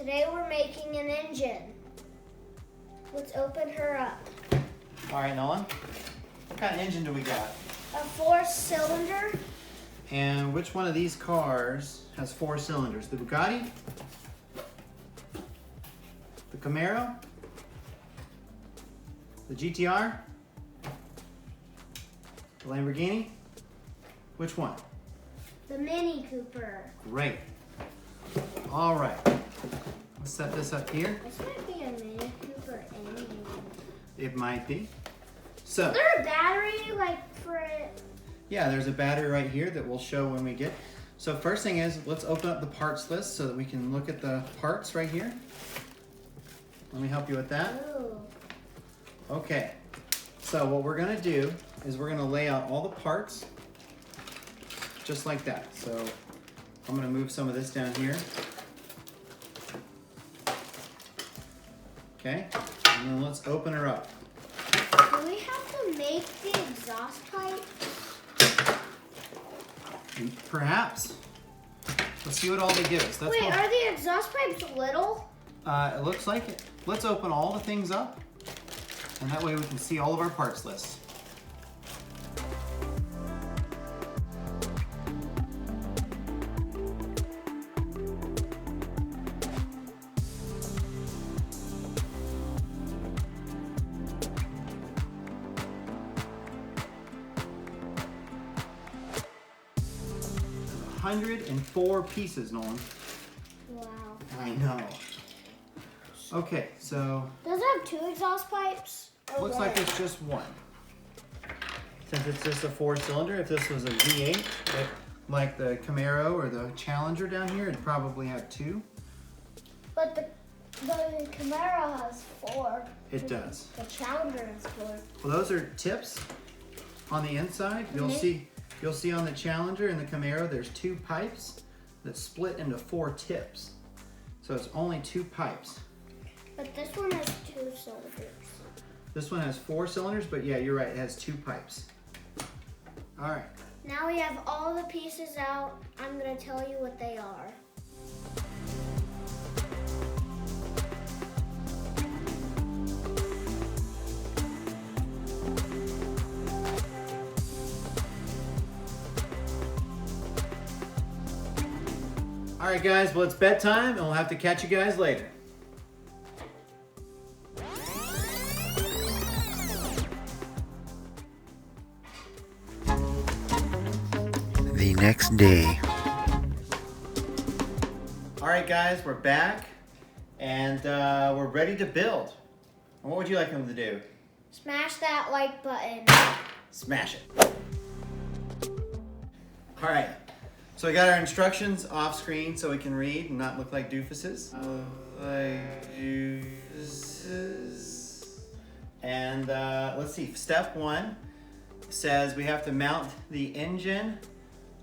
Today we're making an engine. Let's open her up. All right, Nolan. What kind of engine do we got? A 4-cylinder. And which one of these cars has 4 cylinders? The Bugatti? The Camaro? The GTR? The Lamborghini? Which one? The Mini Cooper. Great. All right. Let's set this up here. This might be a Mini Cooper anyway. It might be. So. Is there a battery like for it? Yeah, there's a battery right here that we'll show when we get. So first thing is, let's open up the parts list so that we can look at the parts right here. Let me help you with that. Ooh. Okay. So what we're gonna do is we're gonna lay out all the parts just like that. So I'm gonna move some of this down here. Okay, and then let's open her up. Do we have to make the exhaust pipe? Perhaps. Let's see what all they give us. Wait, are the exhaust pipes little? It looks like it. Let's open all the things up, and that way we can see all of our parts lists. There's 104 pieces, Nolan. Wow. I know. Okay, so Does it have 2 exhaust pipes? Or looks like it's just one. Since it's just a 4-cylinder, if this was a V8, like the Camaro or the Challenger down here, it'd probably have 2. But the Camaro has 4. It does. The Challenger has 4. Well, those are tips on the inside. You'll see on the Challenger and the Camaro, there's 2 pipes that split into 4 tips. So it's only 2 pipes. But this one has 2 cylinders. This one has 4 cylinders, but yeah, you're right, it has 2 pipes. All right. Now we have all the pieces out. I'm gonna tell you what they are. All right, guys, well, it's bedtime, and we'll have to catch you guys later. The next day. All right, guys, we're back, and we're ready to build. And what would you like them to do? Smash that like button. Smash it. All right, so we got our instructions off screen so we can read and not look like doofuses. And let's see, step 1 says we have to mount the engine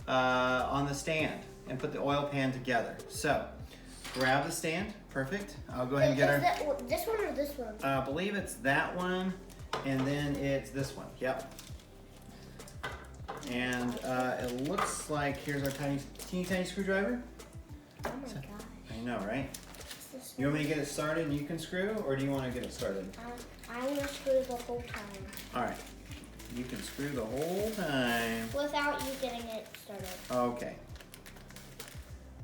on the stand and put the oil pan together. So grab the stand, perfect. I'll go ahead and get her. This one or this one? I believe it's that one, and then it's this one, yep. And it looks like, here's our teeny tiny screwdriver. Oh my gosh. I know, right? You want me to get it started and you can screw, or do you want to get it started? I want to screw the whole time. All right, you can screw the whole time. Without you getting it started. Okay.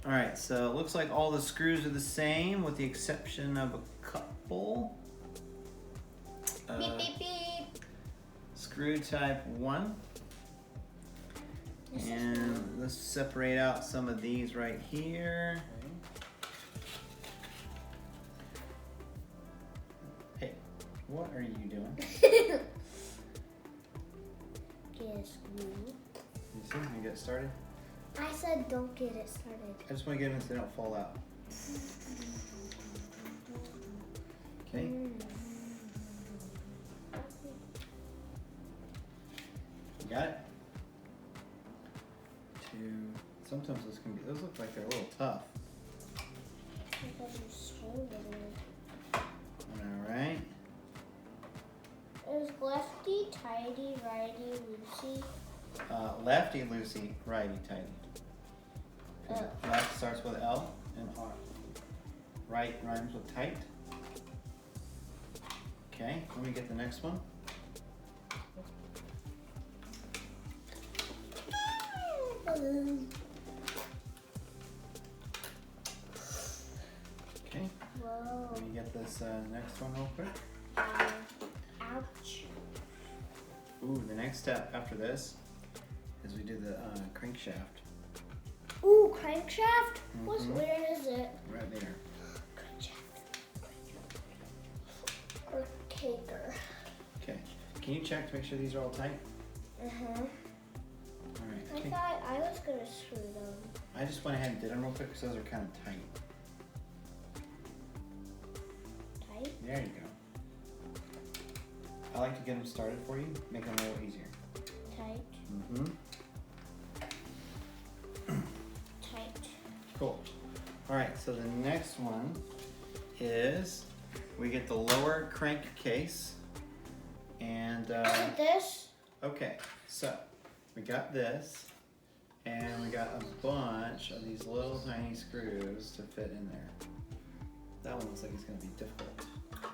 All right, so it looks like all the screws are the same with the exception of a couple. Beep, beep, beep. Screw type 1. And let's separate out some of these right here. Hey, what are you doing? Get a screw. You see, you get started? I said don't get it started. I just want to get them so they don't fall out. Okay. You got it? 2. Sometimes those look like they're a little tough. Alright. Is lefty tighty, righty loosey? Lefty loosey, righty tighty. Left starts with L and R. Right rhymes with tight. Okay, let me get the next one. Okay, Whoa. let me get this next one real quick. Ouch. Ooh, the next step after this is we do the crankshaft. Ooh, crankshaft? Mhm. Where is it? Right there. Crankshaft. Or caker. Okay, can you check to make sure these are all tight? Uh-huh. All right. I thought I was gonna screw them. I just went ahead and did them real quick because those are kind of tight. Tight? There you go. I like to get them started for you, make them a little easier. Tight. Mm-hmm. Tight. Cool. All right, so the next one is we get the lower crankcase. And, This? okay, so we got this. And we got a bunch of these little tiny screws to fit in there. That one looks like it's gonna be difficult.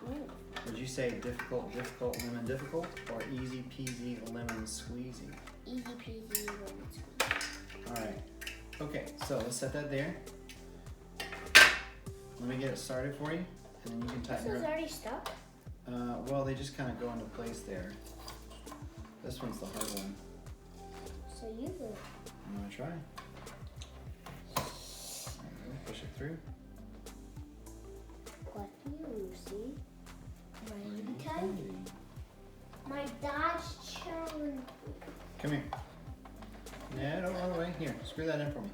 Ooh. Would you say difficult, lemon difficult, or easy peasy, lemon squeezy? Easy peasy lemon squeezy. All right. Okay, so let's set that there. Let me get it started for you, and then you can This tighten is it up. already stuck? Well, they just kind of go into place there. This one's the hard one. So you will. I'm gonna try. There you go. Push it through. What do you see? My Okay. My Dodge Challenger. Come here. Yeah, don't run away. Here, screw that in for me.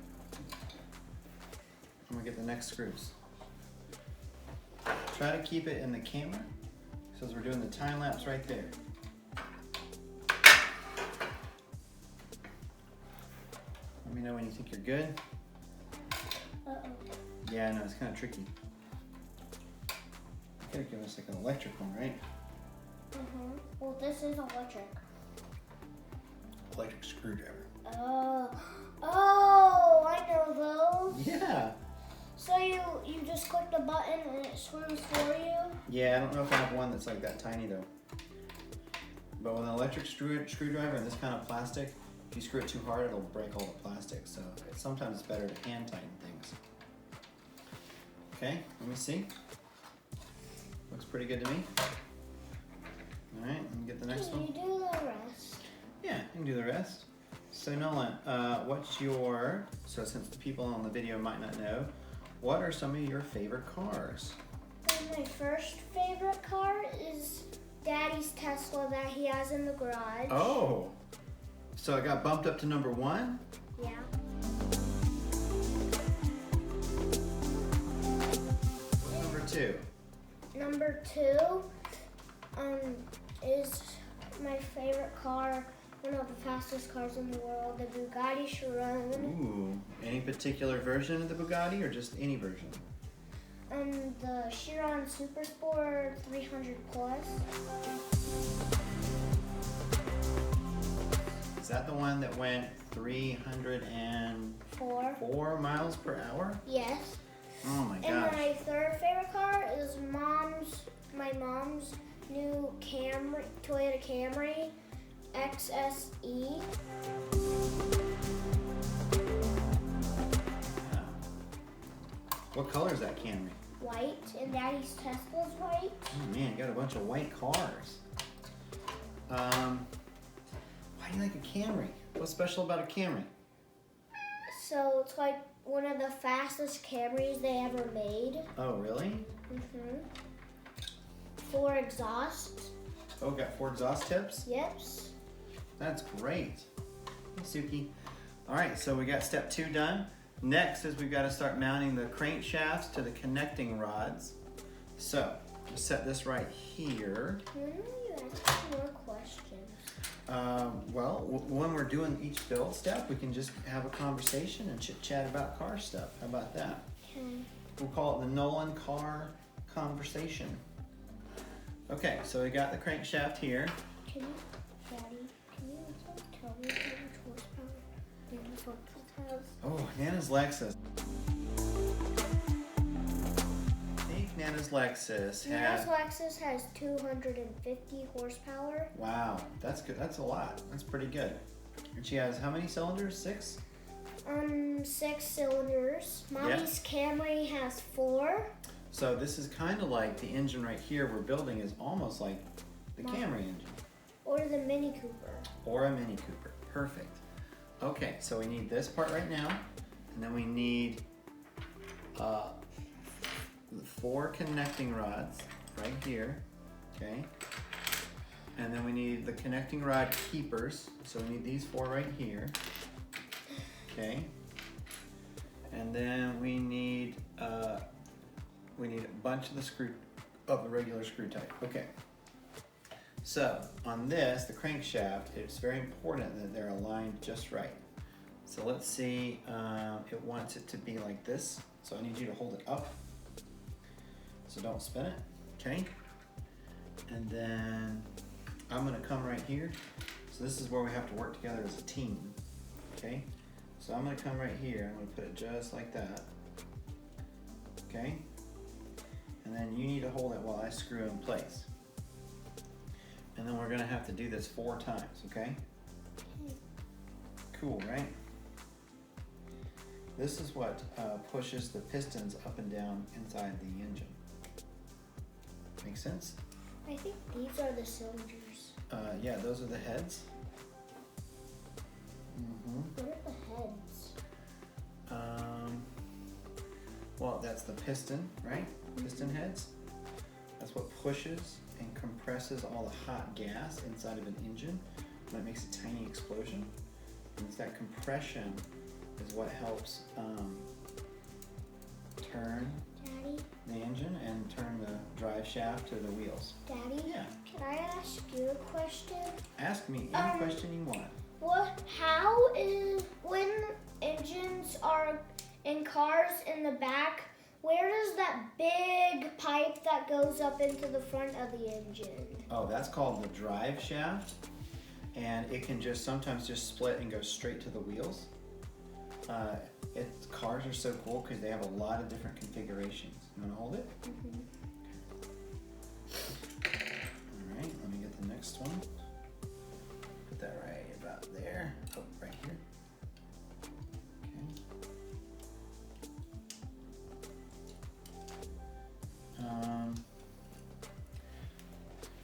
I'm gonna get the next screws. Try to keep it in the camera, because we're doing the time lapse right there. Let me know when you think you're good. Uh-oh. Yeah, I know, it's kind of tricky. You gotta give us like an electric one, right? Uh-huh. Well, this is electric. Electric screwdriver. Oh, I know those. Yeah. So you just click the button and it screws for you? Yeah, I don't know if I have one that's like that tiny though. But with an electric screwdriver and this kind of plastic, if you screw it too hard, it'll break all the plastic. So sometimes it's better to hand tighten things. Okay, let me see. Looks pretty good to me. All right, let me get the next Can one. you do the rest? Yeah, you can do the rest. So Nolan, what's your, so since the people on the video might not know, what are some of your favorite cars? And my first favorite car is Daddy's Tesla that he has in the garage. Oh, so it got bumped up to number 1? Yeah. What's number 2? Number 2 is my favorite car, one of the fastest cars in the world, the Bugatti Chiron. Ooh, any particular version of the Bugatti or just any version? The Chiron Super Sport 300 Plus. Is that the one that went 304 4. miles per hour? Yes. Oh my And gosh. my third favorite car is my mom's new Camry, Toyota Camry XSE. Wow. What color is that Camry? White, and Daddy's Tesla's white. Oh man, got a bunch of white cars. Why do you like a Camry? What's special about a Camry? So it's like one of the fastest Camrys they ever made. Oh really? 4 exhausts. Oh, got 4 exhaust tips? Yep. That's great. Hey, Suki. All right, so we got step 2 done. Next is we've got to start mounting the crankshafts to the connecting rods. So, just set this right here. When are you asking more questions? When we're doing each build step, we can just have a conversation and chit-chat about car stuff. How about that? Okay. We'll call it the Nolan car conversation. Okay, so we got the crankshaft here. Daddy, can you also tell me how much horsepower Nana's Lexus has? Oh, Nana's Lexus. Nana's Lexus Nana's has... Lexus has 250 horsepower. Wow, that's good. That's a lot. That's pretty good. And she has how many cylinders? 6? 6 cylinders. Mommy's Camry has 4. So this is kind of like the engine right here we're building is almost like the Camry engine. Or the Mini Cooper. Or a Mini Cooper. Perfect. Okay, so we need this part right now. And then we need 4 connecting rods right here. Okay. And then we need the connecting rod keepers. So we need these 4 right here. Okay. And then we need a bunch of the regular screw type. Okay. So on this, the crankshaft, it's very important that they're aligned just right. So let's see, it wants it to be like this. So I need you to hold it up. So don't spin it, okay? And then I'm gonna come right here. So this is where we have to work together as a team, okay? So I'm gonna come right here, I'm gonna put it just like that, okay? And then you need to hold it while I screw in place. And then we're gonna have to do this 4 times, okay? Cool, right? This is what pushes the pistons up and down inside the engine. Make sense? I think these are the cylinders. Yeah, those are the heads. What are the heads? Well, that's the piston, right? Piston heads. That's what pushes and compresses all the hot gas inside of an engine when it makes a tiny explosion. And it's that compression is what helps turn Daddy? the engine and turn the drive shaft to the wheels. Daddy? Yeah. Can I ask you a question? Ask me any question you want. How is, when engines are in cars in the back, where does that big pipe that goes up into the front of the engine? Oh, that's called the drive shaft. And it can just sometimes just split and go straight to the wheels. Cars are so cool because they have a lot of different configurations. You want to hold it? All right, let me get the next one. Put that right about there. Oh, right here. Okay.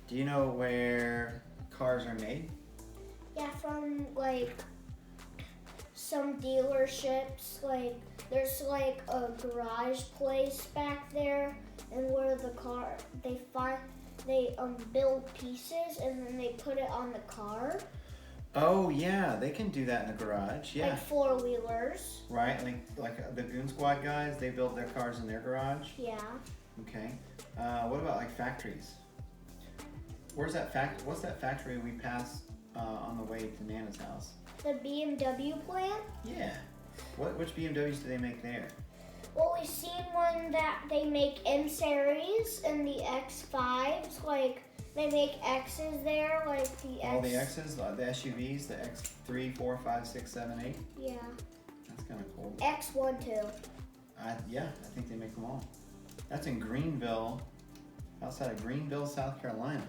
Do you know where cars are made? Yeah, from like some dealerships, like there's like a garage place back there, and where the car they build pieces and then they put it on the car. Oh yeah, they can do that in the garage. Yeah. Like 4-wheelers. Right, like the Goon Squad guys, they build their cars in their garage. Yeah. Okay. What about like factories? What's that factory we passed on the way to Nana's house? The BMW plant? Yeah. Which BMWs do they make there? Well, we've seen one that they make M series and the X5s. Like they make X's there, like the X. All the X's, the SUVs, the X3, 4, 5, 6, 7, 8. Yeah. That's kind of cool. X1 too. Yeah, I think they make them all. That's in Greenville, outside of Greenville, South Carolina.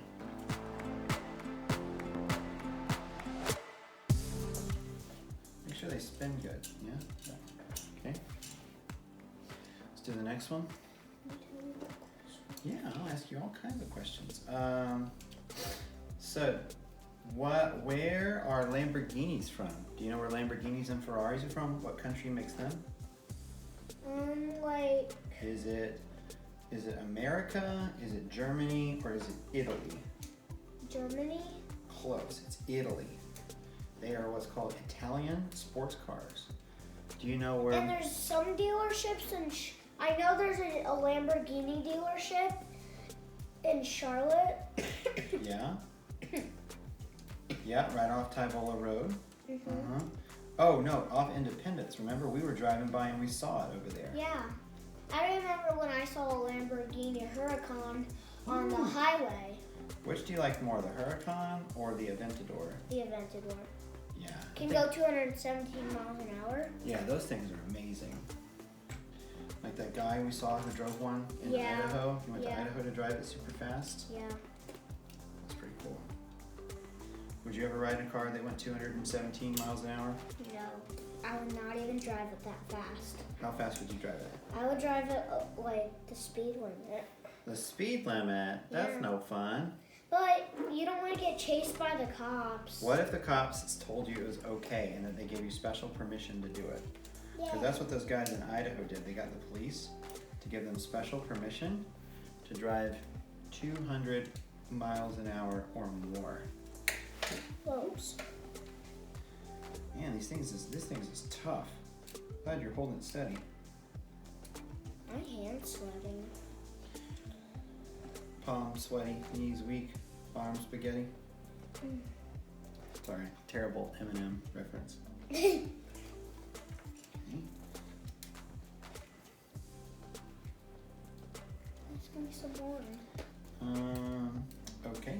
Make sure they spin good, yeah? Okay. Let's do the next one. Yeah, I'll ask you all kinds of questions. So, where are Lamborghinis from? Do you know where Lamborghinis and Ferraris are from? What country makes them? Like. Is it America? Is it Germany? Or is it Italy? Germany? Close. It's Italy. They are what's called Italian sports cars. Do you know where? And there's some dealerships I know there's a Lamborghini dealership in Charlotte. Yeah. Yeah, right off Tybola Road. Mm-hmm. Oh no, off Independence. Remember, we were driving by and we saw it over there. Yeah. I remember when I saw a Lamborghini Huracan on the highway. Which do you like more, the Huracan or the Aventador? The Aventador. Yeah. Can go 217 miles an hour. Yeah, those things are amazing. Like that guy we saw who drove one in Idaho. He went to Idaho to drive it super fast. Yeah. That's pretty cool. Would you ever ride in a car that went 217 miles an hour? No, I would not even drive it that fast. How fast would you drive it? I would drive it like the speed limit. The speed limit? That's no fun. But you don't want to get chased by the cops. What if the cops told you it was okay and that they gave you special permission to do it? Because that's what those guys in Idaho did. They got the police to give them special permission to drive 200 miles an hour or more. Whoops. Man, this thing is tough. Glad you're holding it steady. My hand's sweating. Palms sweaty, knees weak, arms spaghetti. Sorry, terrible Eminem reference. Okay. Let's give me some water. Okay.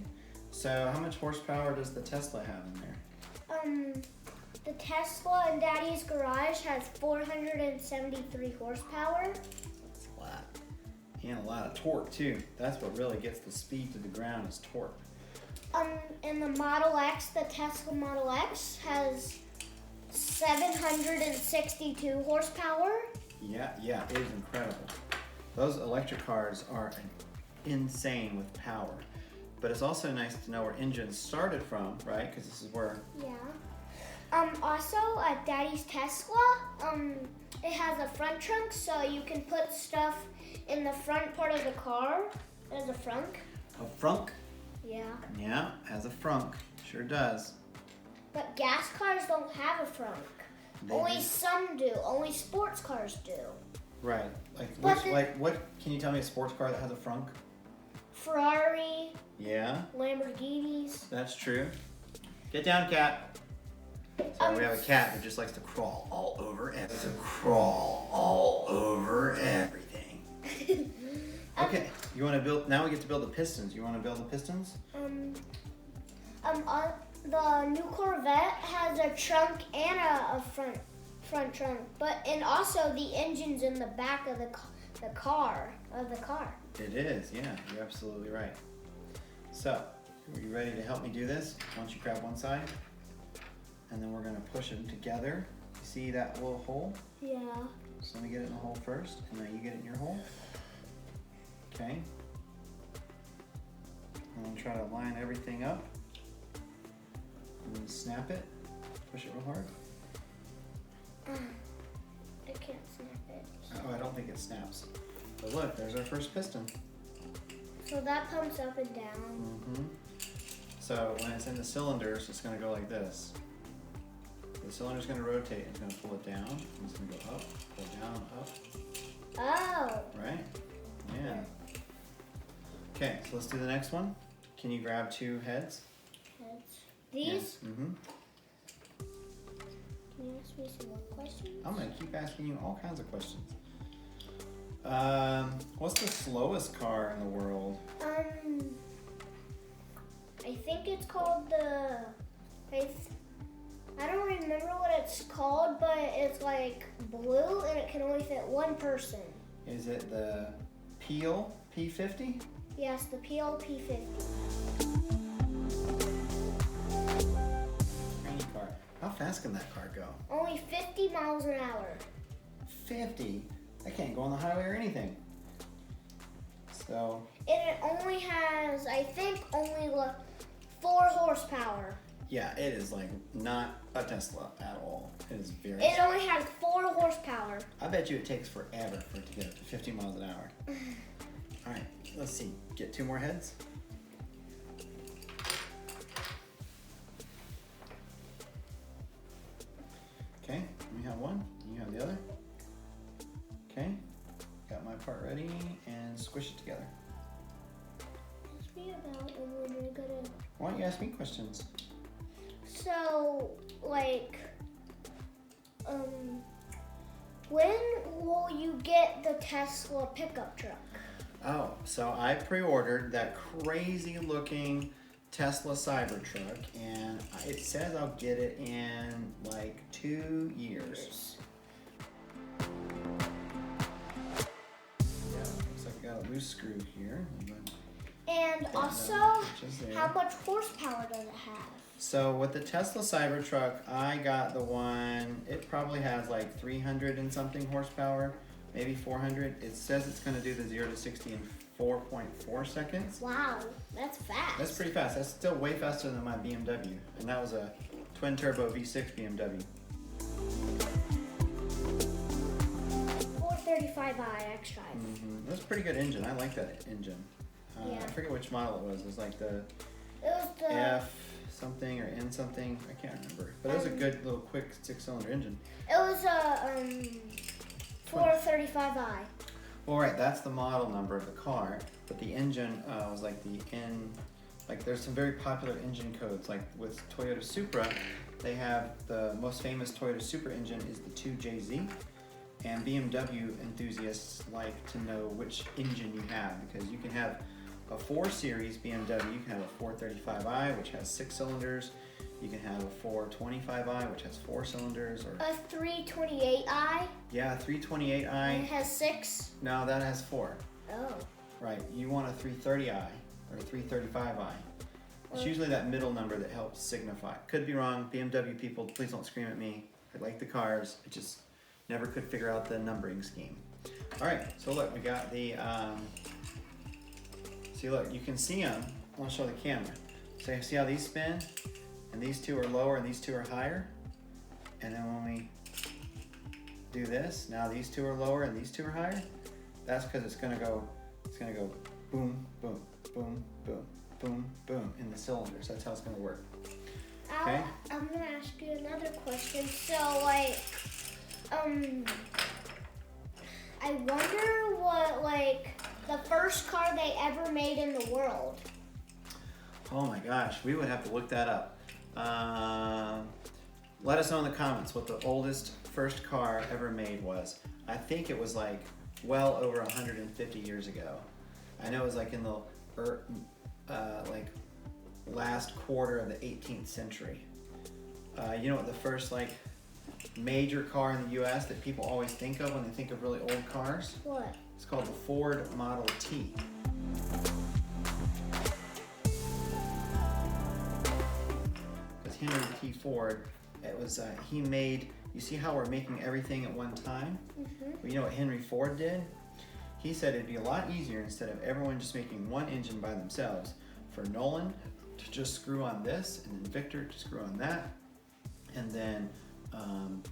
So how much horsepower does the Tesla have in there? The Tesla in Daddy's garage has 473 horsepower. That's a lot. And a lot of torque too. That's what really gets the speed to the ground is torque. And the Model X, the Tesla Model X has 762 horsepower. Yeah, it is incredible. Those electric cars are insane with power. But it's also nice to know where engines started from, right? Because this is where... Yeah. Also, at Daddy's Tesla, it has a front trunk, so you can put stuff in the front part of the car. There's a frunk. A frunk? Yeah. Yeah, has a frunk. Sure does. But gas cars don't have a frunk. Only some do. Only sports cars do. Right. What? Can you tell me a sports car that has a frunk? Ferrari. Yeah. Lamborghinis. That's true. Get down, cat. So we have a cat who just likes to crawl all over everything. Okay. You want to build? Now we get to build the pistons. You want to build the pistons? The new Corvette has a trunk and a front trunk, and also the engine's in the back of the car. It is. Yeah, you're absolutely right. So, are you ready to help me do this? Why don't you grab one side, and then we're gonna push them together. You see that little hole? Yeah. So let me get it in the hole first, and then you get it in your hole. Okay. And then try to line everything up. And then snap it. Push it real hard. I can't snap it. Oh, I don't think it snaps. But look, there's our first piston. So that pumps up and down. Mm-hmm. So when it's in the cylinders, it's going to go like this. The cylinder's going to rotate. It's going to pull it down. And it's going to go up, pull down, up. Oh. Right? Yeah. Okay, so let's do the next one. Can you grab two heads? Heads. These? Yes. Mm-hmm. Can you ask me some more questions? I'm going to keep asking you all kinds of questions. What's the slowest car in the world? I think it's called I don't remember what it's called, but it's like blue and it can only fit one person. Is it the Peel P50? Yes, the PLP50. Tiny car. How fast can that car go? Only 50 miles an hour. 50? I can't go on the highway or anything. So. And it only has, I think, only 4 horsepower. Yeah, it is like not a Tesla at all. It is very. It only has 4 horsepower. I bet you it takes forever for it to get up to 50 miles an hour. All right, let's see. Get 2 more heads. Okay, we have one. You have the other. Okay, got my part ready and squish it together. Ask me about when you're gonna. Why don't you ask me questions? So, when will you get the Tesla pickup truck? Oh, so I pre-ordered that crazy looking Tesla Cybertruck, and it says I'll get it in like 2 years. new screw here. And also, how much horsepower does it have? So with the Tesla Cybertruck, I got the one, it probably has like 300 and something horsepower, maybe 400. It says it's going to do the 0 to 60 in 4.4 seconds. Wow, that's fast. That's pretty fast. That's still way faster than my BMW. And that was a twin turbo V6 BMW. 435i X-Drive. That's a pretty good engine. I like that engine. Yeah. I forget which model it was. It was like the F something or N something. I can't remember. But it was a good little quick 6-cylinder engine. It was a 435i. Well, right, that's the model number of the car, but the engine was like the N. Like there's some very popular engine codes. Like with Toyota Supra, they have the most famous Toyota Supra engine is the 2JZ. And BMW enthusiasts like to know which engine you have because you can have a 4 Series BMW, you can have a 435i, which has 6 cylinders. You can have a 425i, which has 4 cylinders. Or a 328i? Yeah, a 328i. And it has 6? No, that has 4. Oh. Right, you want a 330i or a 335i. It's usually that middle number that helps signify. Could be wrong, BMW people, please don't scream at me. I like the cars, I just never could figure out the numbering scheme. All right, so look, we got the, see look, you can see them. I want to show the camera. So you see how these spin? And these two are lower and these two are higher. And then when we do this, now these two are lower and these two are higher. That's because it's gonna go boom, boom, boom, boom, boom, boom in the cylinders. That's how it's gonna work. Okay. I'm gonna ask you another question. So like, I wonder what like the first car they ever made in the world. Oh my gosh, we would have to look that up. Let us know in the comments what the oldest first car ever made was. I think it was like well over 150 years ago. I know it was like in the like last quarter of the 18th century. You know what the first like major car in the U.S. that people always think of when they think of really old cars? What? It's called the Ford Model T. Because Henry T. Ford, it was he made. You see how we're making everything at one time? Mm-hmm. Well, you know what Henry Ford did? He said it'd be a lot easier instead of everyone just making one engine by themselves for Nolan to just screw on this, and then Victor to screw on that, and then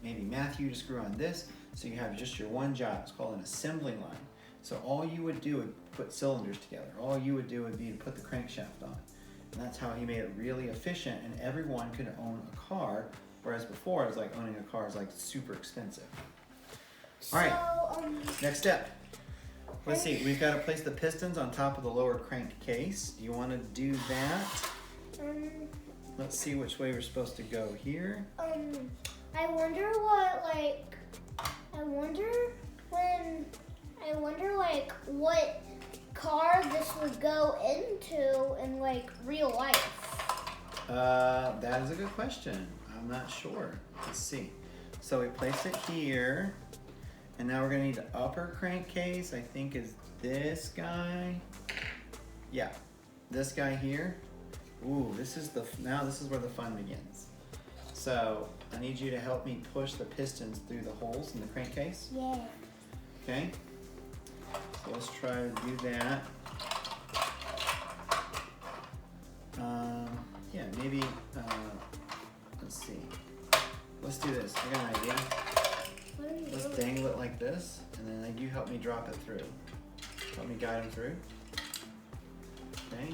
maybe Matthew to screw on this. So you have just your one job. It's called an assembly line. So all you would do would put cylinders together. All you would do would be to put the crankshaft on. And that's how he made it really efficient, and everyone could own a car, whereas before it was like owning a car is like super expensive. All right, next step. Let's see, we've got to place the pistons on top of the lower crankcase. Do you want to do that? Let's see which way we're supposed to go here. I wonder what car this would go into in like real life. That is a good question. I'm not sure. Let's see. So we place it here, and now we're gonna need the upper crankcase. I think is this guy. Yeah, this guy here. Ooh, this is where the fun begins. So I need you to help me push the pistons through the holes in the crankcase. Yeah. Okay. So let's try to do that. Yeah, maybe. Let's see. Let's do this. I got an idea. Let's dangle it like this, and then you help me drop it through. Help me guide them through. Okay.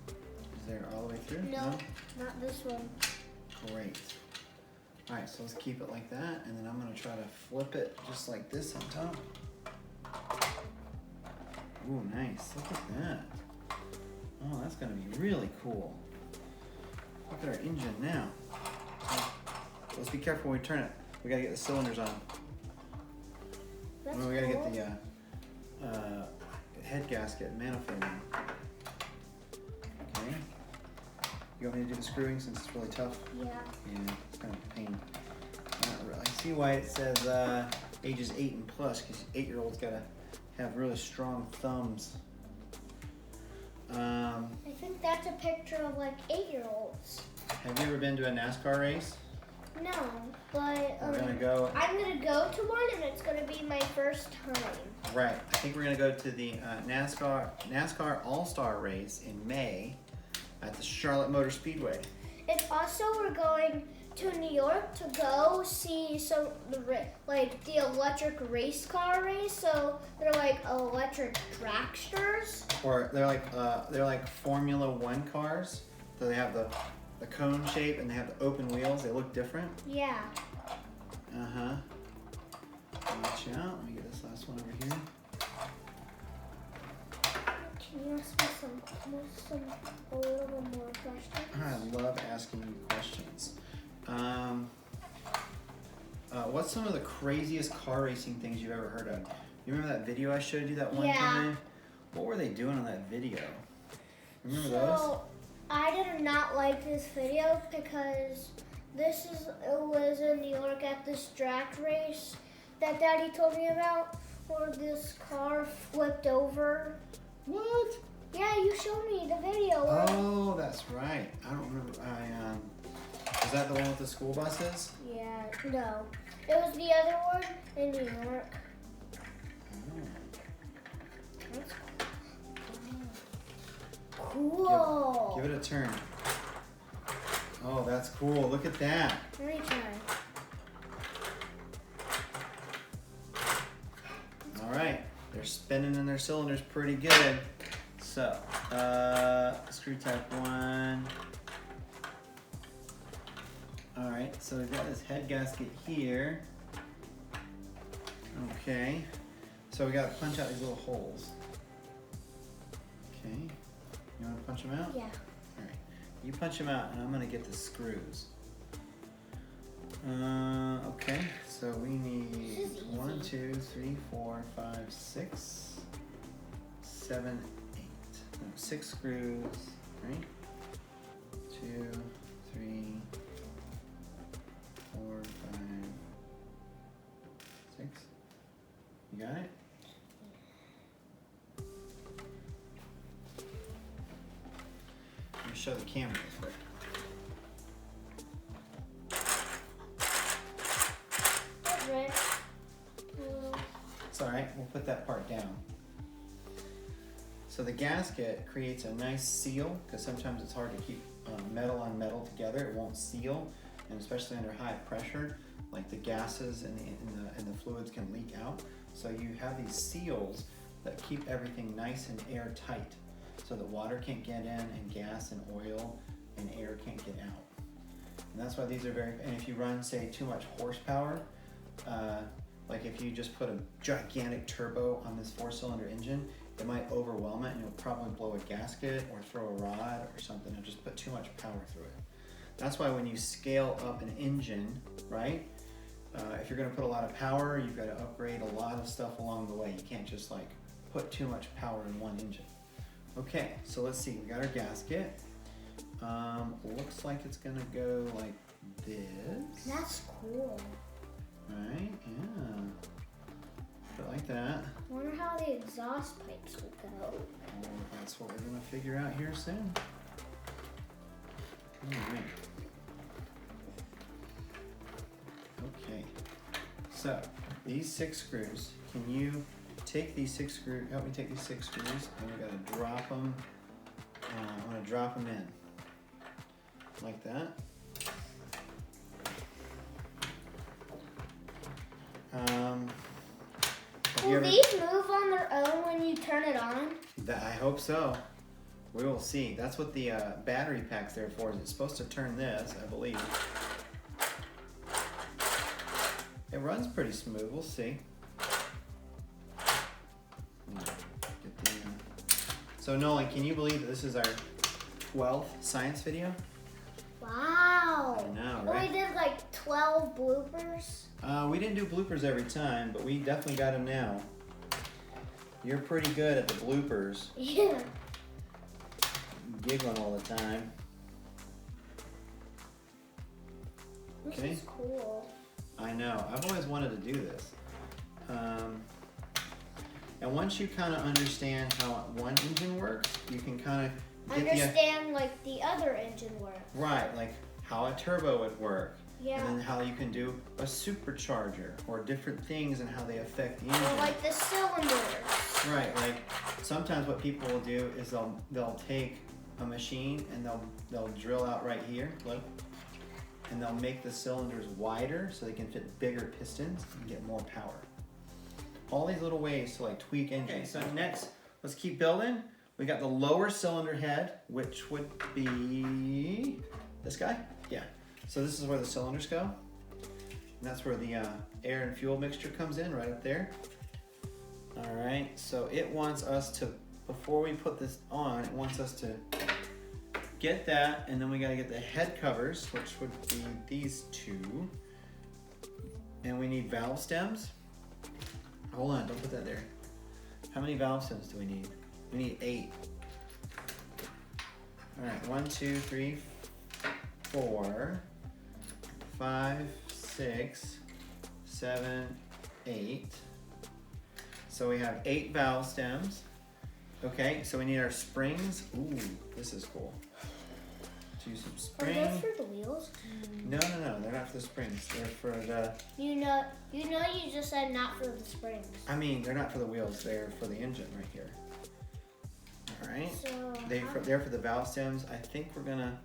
Is there all the way through? No, not this one. Great. All right, so let's keep it like that, and then I'm gonna try to flip it just like this on top. Ooh, nice. Look at that. Oh, that's gonna be really cool. Look at our engine now. Let's be careful when we turn it. We gotta get the cylinders on. That's We gotta cool. get the head gasket manifold on. Okay. You want me to do the screwing since it's really tough? Yeah. Yeah, it's kind of a pain. Not really. I see why it says ages 8 and plus, because 8-year-olds gotta have really strong thumbs. I think that's a picture of like 8-year-olds. Have you ever been to a NASCAR race? No, but We're gonna go. I'm gonna go to one, and it's gonna be my first time. Right. I think we're gonna go to the NASCAR All-Star race in May at the Charlotte Motor Speedway. And also, we're going to New York to go see the electric race car race. So they're like electric dragsters. Or they're like Formula One cars. So they have the cone shape and they have the open wheels. They look different. Yeah. Uh-huh. Watch out. Let me get this last one over here. Can you ask me a little bit more questions? I love asking you questions. What's some of the craziest car racing things you've ever heard of? You remember that video I showed you that one time? What were they doing on that video? Remember those? I did not like this video because it was in New York at this drag race that Daddy told me about, where this car flipped over. What? Yeah, you showed me the video. Oh, that's right. I don't remember. Was that the one with the school buses? Yeah, no. It was the other one in New York. That's cool. Give it a turn. Oh, that's cool. Look at that. Let me try. All right. They're spinning in their cylinders pretty good. So, screw type 1. All right, so we've got this head gasket here. Okay, so we got to punch out these little holes. Okay, you want to punch them out? Yeah. All right, you punch them out, and I'm gonna get the screws. Okay, so we need 1, 2, 3, 4, 5, 6, 7, 8. No, 6 screws. Right? 2, 3, 4, 5, 6. You got it? Let me show the camera real quick. Right. It's all right. We'll put that part down. So the gasket creates a nice seal, because sometimes it's hard to keep metal on metal together. It won't seal, and especially under high pressure, like the gases and the fluids can leak out. So you have these seals that keep everything nice and airtight, so that water can't get in, and gas and oil and air can't get out. And that's why these are and if you run, say, too much horsepower, like if you just put a gigantic turbo on this 4-cylinder engine, it might overwhelm it, and you'll probably blow a gasket or throw a rod or something and just put too much power through it. That's why when you scale up an engine, right, if you're going to put a lot of power, you've got to upgrade a lot of stuff along the way. You can't just like put too much power in one engine. Okay, so let's see. We got our gasket. Looks like it's going to go like this. That's cool. Right? Yeah. Put it like that. I wonder how the exhaust pipes will go. Oh, that's what we're going to figure out here soon. All right. Okay. So, these 6 screws, can you take these 6 screws, help me take these 6 screws, and we're going to drop them, I'm going to drop them in. Like that. Will these move on their own when you turn it on? I hope so. We will see. That's what the battery pack's there for. It's supposed to turn this, I believe. It runs pretty smooth. We'll see. So Nolan, can you believe that this is our 12th science video? Wow. I know, Well, right? we did like 12 bloopers. We didn't do bloopers every time, but we definitely got them now. You're pretty good at the bloopers. Yeah. Giggling all the time. This Okay. is cool. I know. I've always wanted to do this. And once you kind of understand how one engine works, you can kind of understand like the other engine works. Right, like how a turbo would work. Yeah. And then how you can do a supercharger or different things and how they affect the engine. Or like the cylinders. Right, like sometimes what people will do is they'll take a machine and they'll drill out right here, look, and they'll make the cylinders wider so they can fit bigger pistons and get more power. All these little ways to like tweak engines. Okay, so next, let's keep building. We got the lower cylinder head, which would be this guy. Yeah. So this is where the cylinders go. And that's where the air and fuel mixture comes in, right up there. All right, so it wants us to, before we put this on, it wants us to get that, and then we gotta get the head covers, which would be these two. And we need valve stems. Hold on, don't put that there. How many valve stems do we need? We need 8. All right, 1, 2, 3, 4, 5, 6, 7, 8. So we have 8 valve stems. Okay, so we need our springs. Ooh, this is cool. Do some springs. Are those for the wheels? No, they're not for the springs. They're for the. You just said not for the springs. I mean, they're not for the wheels. They're for the engine right here. All right. So They're for the valve stems. I think we're gonna.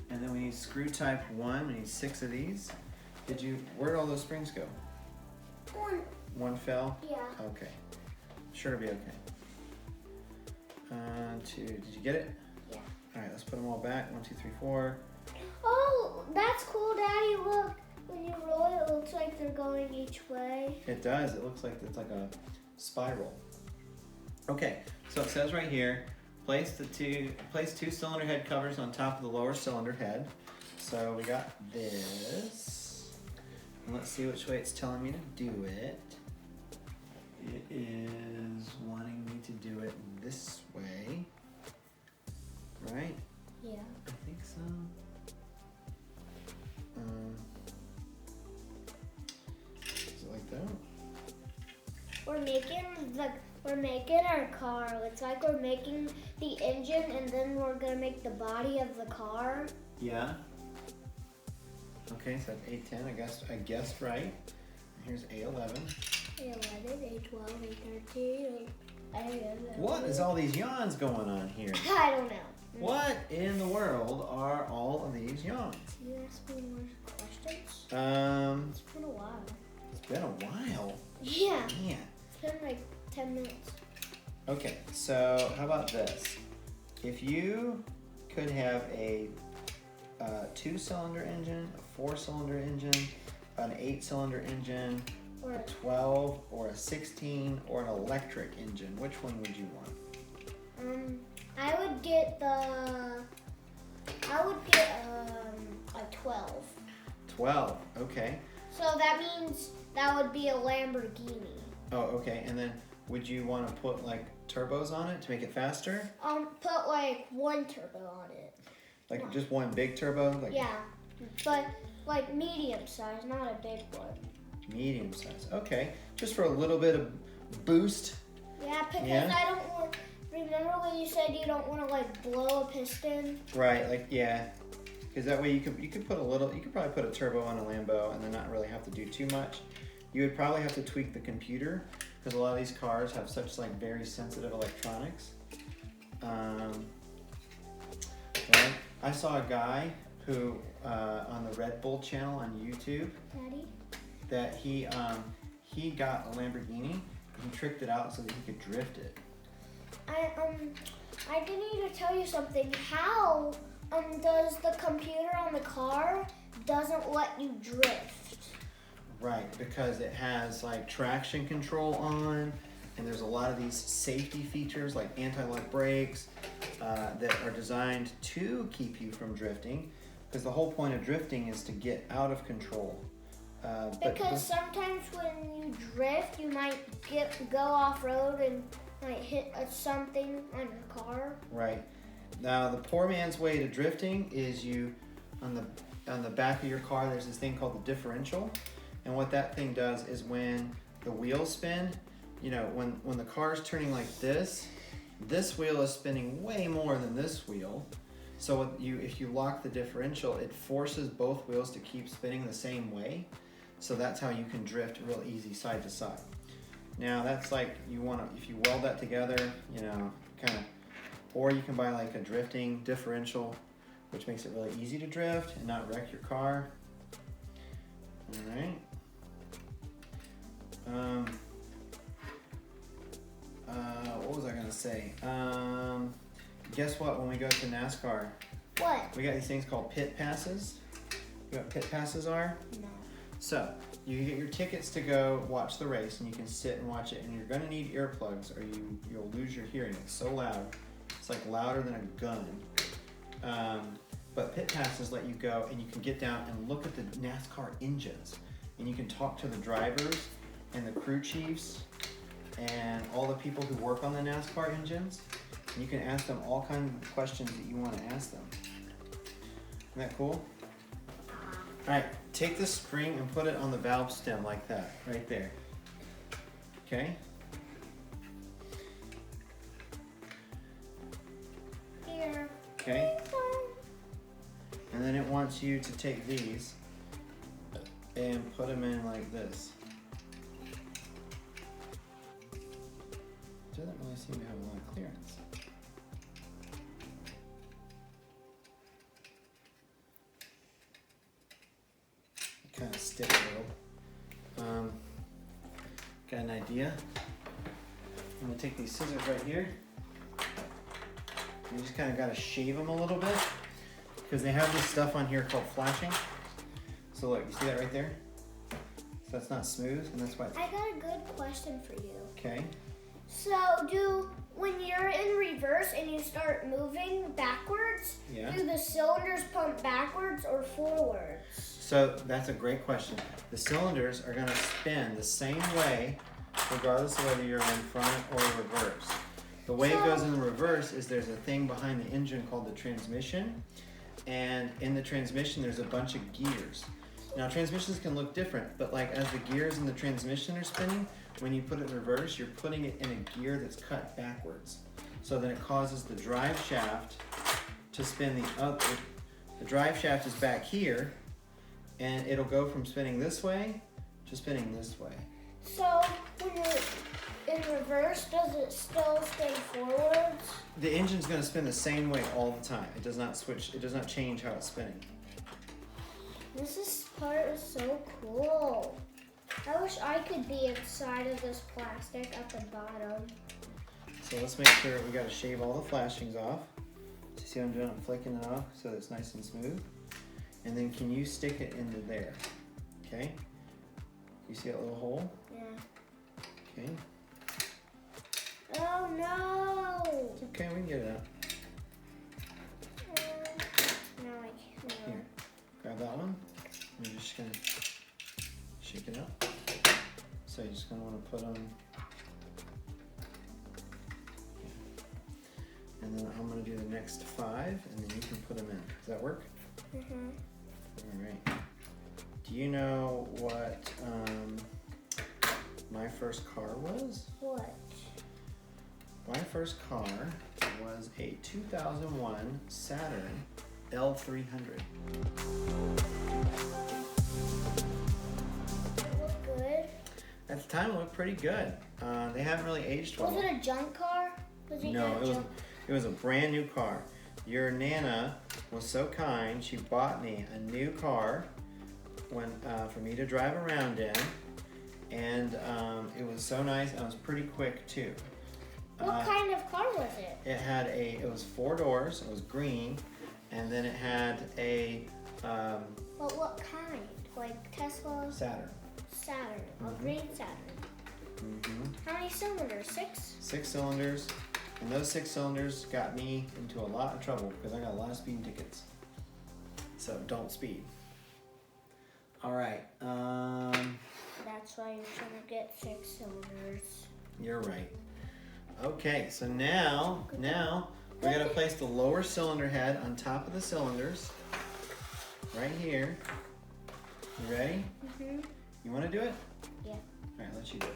And then we need screw type 1. We need 6 of these. Where'd all those springs go? One fell? Yeah. Okay. Sure to be okay. 2. Did you get it? Yeah. All right, let's put them all back. 1, 2, 3, 4. Oh, that's cool, Daddy. Look, when you roll it looks like they're going each way. It does. It looks like it's like a spiral. Okay, so it says right here, place 2 cylinder head covers on top of the lower cylinder head. So we got this. And let's see which way it's telling me to do it. It is wanting me to do it this way. Right? Yeah. I think so. Is it like that? We're making our car. It's like we're making the engine, and then we're gonna make the body of the car. Yeah. Okay, so that's A10. I guessed right. Here's A11. A11, A12, A13, A11. What is all these yawns going on here? I don't know. What in the world are all of these yawns? You ask me more questions? It's It's been a while. been a while. Yeah. Man. It's been like 10 minutes. Okay, so how about this? If you could have a 2-cylinder engine, a 4-cylinder engine, an 8-cylinder engine, Or a 12 or a 16 or an electric engine, which one would you want? I would get a 12. 12, okay. So that means that would be a Lamborghini. Oh, okay, and then would you want to put like turbos on it to make it faster? Put like 1 turbo on it. Like just one big turbo? Like Yeah, but like medium size, not a big one. medium size, okay. Just for a little bit of boost. Yeah, because Yeah. I don't want. Remember when you said you don't want to like blow a piston? Right, like yeah. Because that way you could probably put a turbo on a Lambo and then not really have to do too much. You would probably have to tweak the computer because a lot of these cars have such like very sensitive electronics. Right? I saw a guy who on the Red Bull channel on YouTube Daddy? that he got a Lamborghini and he tricked it out so that he could drift it. I did need to tell you something. How does the computer on the car doesn't let you drift? Right, because it has like traction control on, and there's a lot of these safety features like anti-lock brakes that are designed to keep you from drifting. Because the whole point of drifting is to get out of control. Because sometimes when you drift, you might go off road and might hit something on your car. Right. Now the poor man's way to drifting is you on the back of your car. There's this thing called the differential, And what that thing does is when the wheels spin, you know, when the car's turning like this wheel is spinning way more than this wheel. So if you lock the differential, it forces both wheels to keep spinning the same way. So that's how you can drift real easy side to side. Now that's like, if you weld that together, you know, kind of, or you can buy like a drifting differential, which makes it really easy to drift and not wreck your car. All right. What was I gonna say? Guess what? When we go to NASCAR, What? we got these things called pit passes. You know what pit passes are? No. So you get your tickets to go watch the race, and you can sit and watch it. And you're gonna need earplugs, or you'll lose your hearing. It's so loud. It's like louder than a gun. But pit passes let you go, and you can get down and look at the NASCAR engines, and you can talk to the drivers and the crew chiefs and all the people who work on the NASCAR engines. And you can ask them all kinds of questions that you want to ask them. Isn't that cool? All right, take this spring and put it on the valve stem like that, right there. Okay? Here. Okay? And then it wants you to take these and put them in like this. Doesn't really seem to have a lot of clearance. Kind of stick a little. Got an idea. I'm gonna take these scissors right here. You just kind of gotta shave them a little bit because they have this stuff on here called flashing. So look, you see that right there? So that's not smooth, and that's why it's... I got a good question for you. Okay. So when you're in reverse and you start moving backwards, Yeah. do the cylinders pump backwards or forwards? So that's a great question. The cylinders are gonna spin the same way regardless of whether you're in front or reverse. The way it goes in the reverse is there's a thing behind the engine called the transmission, and in the transmission there's a bunch of gears. Now transmissions can look different, but like as the gears in the transmission are spinning, when you put it in reverse, you're putting it in a gear that's cut backwards. So then it causes the drive shaft to spin the other. The drive shaft is back here, and it'll go from spinning this way to spinning this way. So when you're in reverse, does it still spin forwards? The engine's gonna spin the same way all the time. It does not switch, it does not change how it's spinning. This part is so cool. I wish I could be inside of this plastic at the bottom. So let's make sure we gotta shave all the flashings off. So see what I'm doing? I'm flicking it off so that it's nice and smooth. And then can you stick it into there? Okay? You see that little hole? Yeah. Okay. Oh no! It's okay, we can get it out. No, I can't. Here, grab that one. You're just gonna shake it out. So you're just gonna wanna put them. And then I'm gonna do the next 5, and then you can put them in. Does that work? Mhm. All right. Do you know what my first car was? What? My first car was a 2001 Saturn L300. It looked good. At the time, it looked pretty good. They haven't really aged well. Was it a junk car? Was it No, a junk? it was a brand new car. Your Nana was so kind, she bought me a new car for me to drive around in, and it was so nice, and it was pretty quick too. What kind of car was it? It was 4 doors, it was green, and then it had a But what kind? Like Tesla? Saturn. Saturn. A Mhm. green Saturn. How many cylinders? 6? 6 cylinders, and those 6 cylinders got me into a lot of trouble because I got a lot of speeding tickets. So don't speed. All right. That's why you're trying to get 6 cylinders. You're right. Okay, so now we're gonna place the lower cylinder head on top of the cylinders, right here. You ready? Mhm. You want to do it? Yeah. All right, let you do it.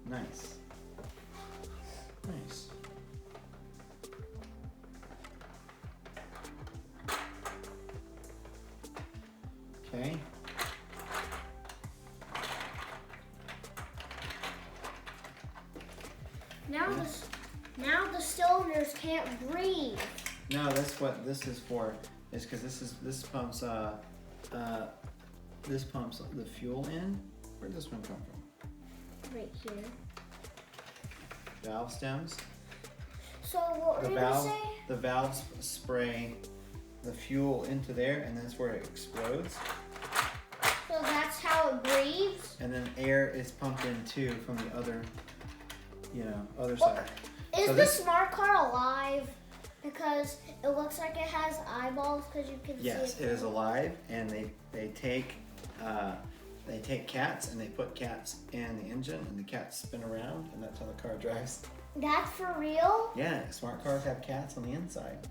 Nice. Nice. Okay. Now the cylinders can't breathe. No, that's what this is for. Is because this pumps the fuel in. Where'd this one come from? Right here. Valve stems. So what The were you gonna say? the valves spray the fuel into there, and that's where it explodes. So that's how it breathes? And then air is pumped in too from the other, other side. Is So the this- smart car alive? Because it looks like it has eyeballs because you can Yes, see it is alive, and they take cats and they put cats in the engine, and the cats spin around, and that's how the car drives. That's for real? Yeah, smart cars have cats on the inside.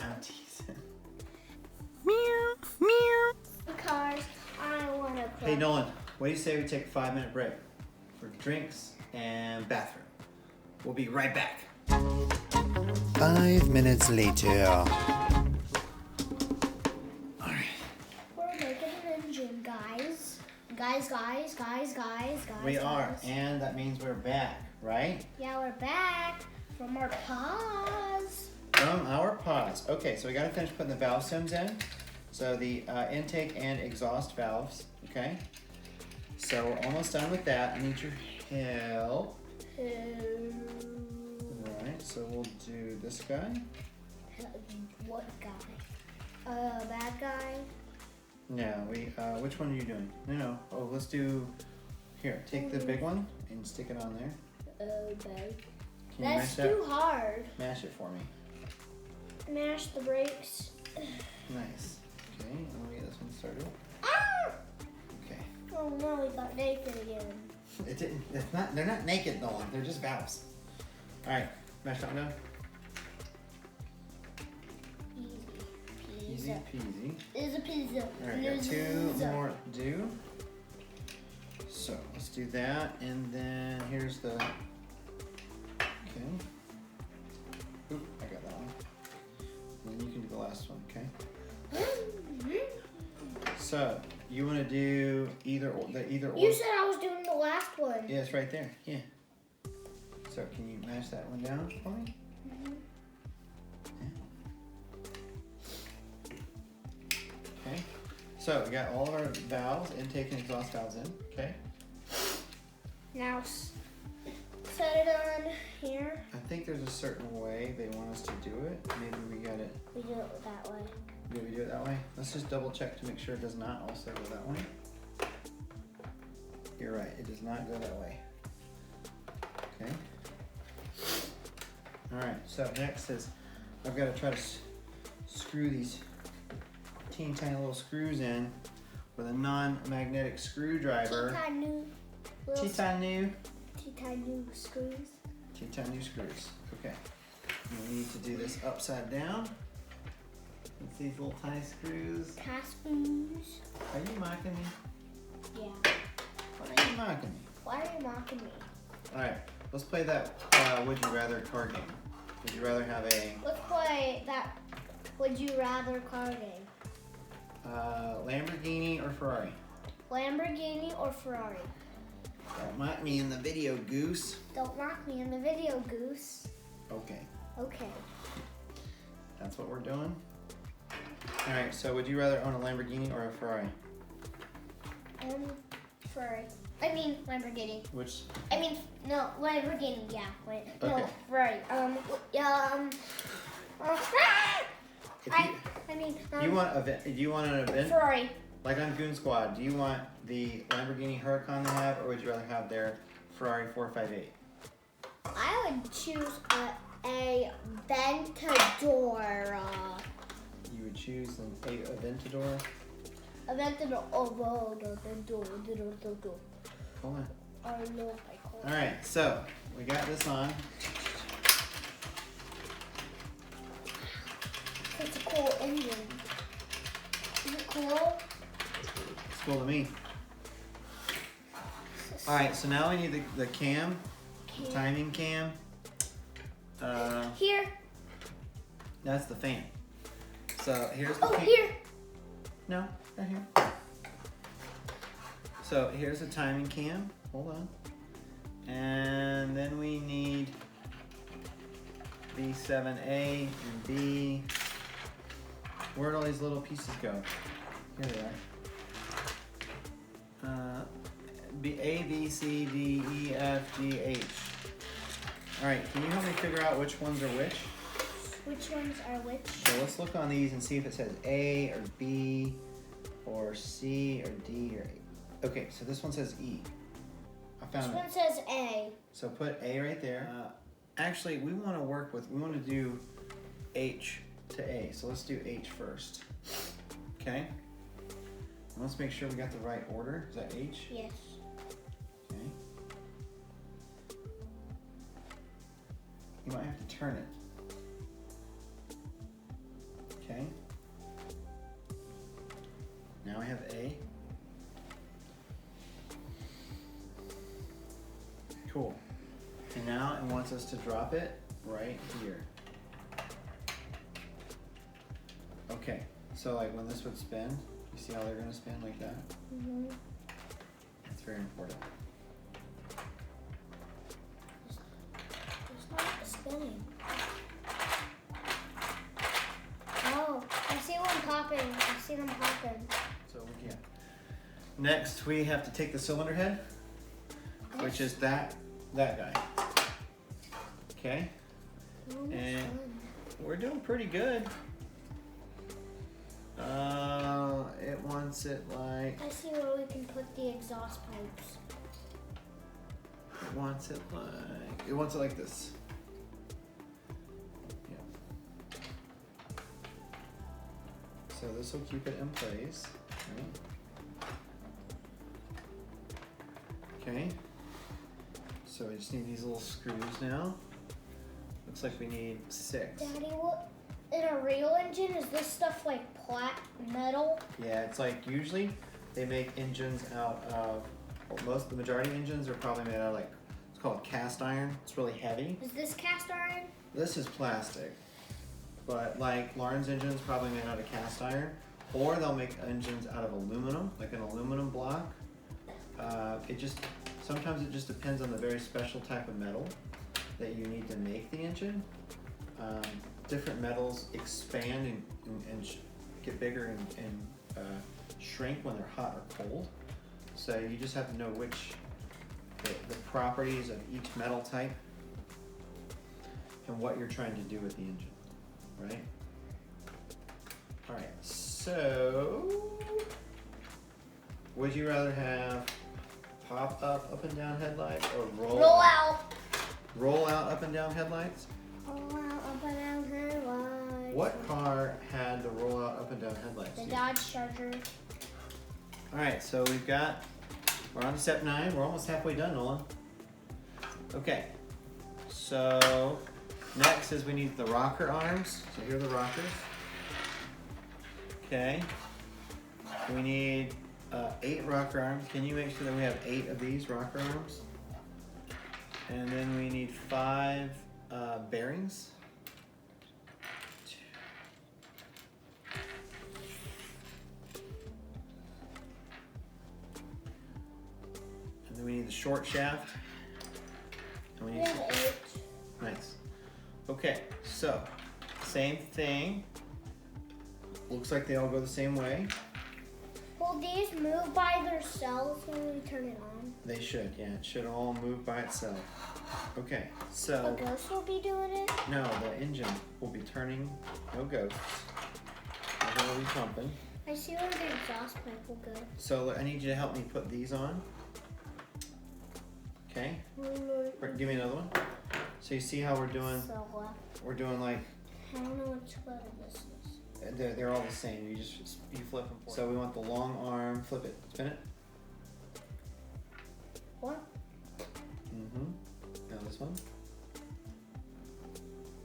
I'm teasing. Cars, I want to play. Hey Nolan, what do you say we take a 5-minute break for drinks and bathroom? We'll be right back. 5 minutes later. Alright. We're making an engine, guys. Guys. We are, guys. and that means we're back, right? Yeah, we're back from our pause. From our pause. Okay, so we gotta finish putting the valve stems in. So the intake and exhaust valves, okay? So we're almost done with that. I need your help. Alright, so we'll do this guy. What guy? Bad guy? No, which one are you doing? No. Oh, let's do, here, take the big one and stick it on there. Bad. Can you That's mash too hard. Mash it for me. Mash the brakes. Nice. Okay, let me get this one started. Ah! Okay. Oh no, we got naked again. It didn't, they're not naked, Nolan. They're just valves. Alright, mash that one down. Easy peasy. Is a pizza. Alright, got 2 more to do. So let's do that, and then here's the. Okay. Oop, I got that one. And then you can do the last one, okay? So you want to do either or. You said I was doing the last one. Yeah, it's right there. Yeah. So can you mash that one down for me? Okay. So we got all of our valves, intake and exhaust valves in. Okay. Now set it on here. I think there's a certain way they want us to do it. Maybe we got it. We do it that way. Maybe we do it that way. Let's just double check to make sure it does not also go that way. You're right. It does not go that way. Okay. All right. So next is I've got to try to screw these teeny tiny little screws in with a non-magnetic screwdriver. Titanium screws. Titanium screws. Okay. And we need to do this upside down. It's these little tiny screws. Caspoos. Are you mocking me? Yeah. Why are you mocking me? Why are you mocking me? All right. Let's play that Would You Rather card game. Would you rather have a Let's play that Would You Rather car game. Lamborghini or Ferrari? Lamborghini or Ferrari? Don't mock me in the video, goose. Don't mock me in the video, goose. Okay. Okay. That's what we're doing. All right. So would you rather own a Lamborghini or a Ferrari? Ferrari. I mean Lamborghini. Which? I mean no Lamborghini. Yeah. Wait. Okay. No Ferrari. Do you want an event? Ferrari. Like on Goon Squad, do you want the Lamborghini Huracan they have, or would you rather have their Ferrari 458? I would choose a Aventador. You would choose an Aventador? Aventador. Hold on. I don't know if I call it. All right, so we got this on. It's a cool engine. Is it cool? It's cool to me. All right, so now we need the cam, the timing cam. Here. That's the fan. So here's the Oh, cam. here. No, right here. So here's the timing cam. Hold on. And then we need B7A and B. Where'd all these little pieces go? Here they are. A, B, C, D, E, F, G, H. All right, can you help me figure out which ones are which? Which ones are which? So let's look on these and see if it says A or B or C or D or A. Okay, so this one says E. I found This it. one says A. So put A right there. Actually, we want to do H to A. So let's do H first. Okay. And let's make sure we got the right order. Is that H? Yes. Okay. You might have to turn it. Okay. Now I have A. Cool. And now it wants us to drop it right here. Okay. So like when this would spin, you see how they're gonna spin like that? Mm-hmm. That's very important. It's not spinning. Oh, I see one popping. I see them popping. So yeah. Next we have to take the cylinder head, which is that guy. Okay. And we're doing pretty good. It wants it like, I see where we can put the exhaust pipes. it wants it like this. Yeah. So this will keep it in place. Right? Okay. So we just need these little screws now. Looks like we need 6. Daddy, what? In a real engine, is this stuff like metal? Yeah, it's like usually they make engines out of, well, the majority of engines are probably made out of like, it's called cast iron. It's really heavy. Is this cast iron? This is plastic, but like Lauren's engine's probably made out of cast iron, or they'll make engines out of aluminum, like an aluminum block. Sometimes it just depends on the very special type of metal that you need to make the engine. Different metals expand and get bigger and shrink when they're hot or cold. So you just have to know the properties of each metal type and what you're trying to do with the engine, right? All right, so would you rather have pop up and down headlights or roll out up and down headlights? Roll out, up and down headlights. What car had the roll out up and down headlights? The Dodge Charger. All right, so we're on to step 9. We're almost halfway done, Nolan. Okay, so next is we need the rocker arms. So here are the rockers. Okay, we need 8 rocker arms. Can you make sure that we have 8 of these rocker arms? And then we need 5 bearings. And then we need the short shaft. And we We need have 8. Nice. Okay, so same thing. Looks like they all go the same way. Will these move by themselves when we turn it on? They should, yeah. It should all move by itself. Okay, The so ghost will be doing it? no, the engine will be turning. No ghosts. The engine will be pumping. I see where the exhaust pipe will go. So I need you to help me put these on. Okay, give me another one. So you see how we're doing? So, We're doing like I don't know which letter this is. they're all the same. You flip them. So we want the long arm. Flip it. Spin it. What? Mm-hmm. Now this one.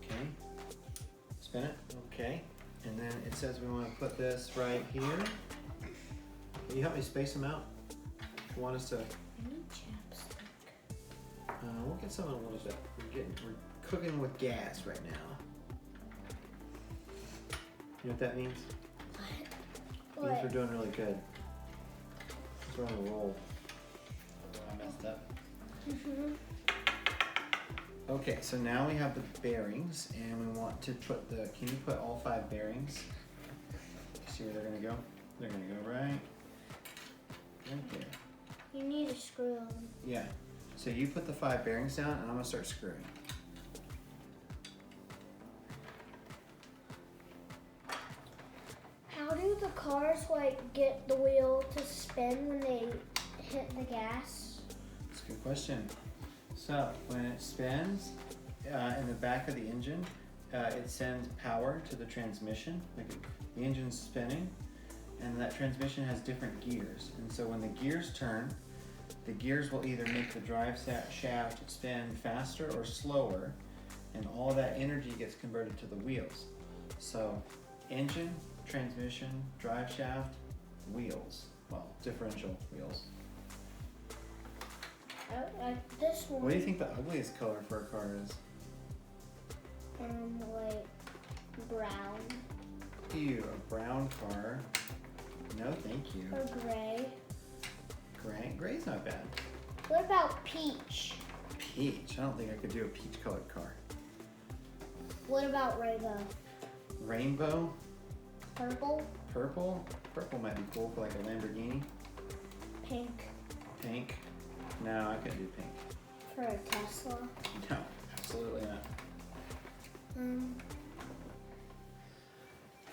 Okay. Spin it. Okay. And then it says we want to put this right here. Can you help me space them out? You want us to? I need chapstick. We'll get some in a little bit. We're cooking with gas right now. You know what that means? It means we're doing really good. We're on a roll. Oh, I messed up. Okay, so now we have the bearings, and we want to put the. Can you put all 5 bearings? See where they're gonna go? They're gonna go right there. You need to screw them. Yeah. So you put the 5 bearings down, and I'm gonna start screwing. How do the cars like get the wheel to spin when they hit the gas? That's a good question. So when it spins in the back of the engine, it sends power to the transmission. The engine's spinning, and that transmission has different gears. And so when the gears turn, the gears will either make the drive shaft spin faster or slower, and all that energy gets converted to the wheels. So engine, transmission, drive shaft, wheels. Well, differential wheels. This one. What do you think the ugliest color for a car is? Like brown Ew, a brown car. No, thank you. or gray. Gray? Gray's not bad. What about peach? Peach. I don't think I could do a peach colored car. What about rainbow? Rainbow? Purple? Purple? Purple might be cool for like a Lamborghini. Pink? Pink? No, I couldn't do pink. For a Tesla? No, absolutely not.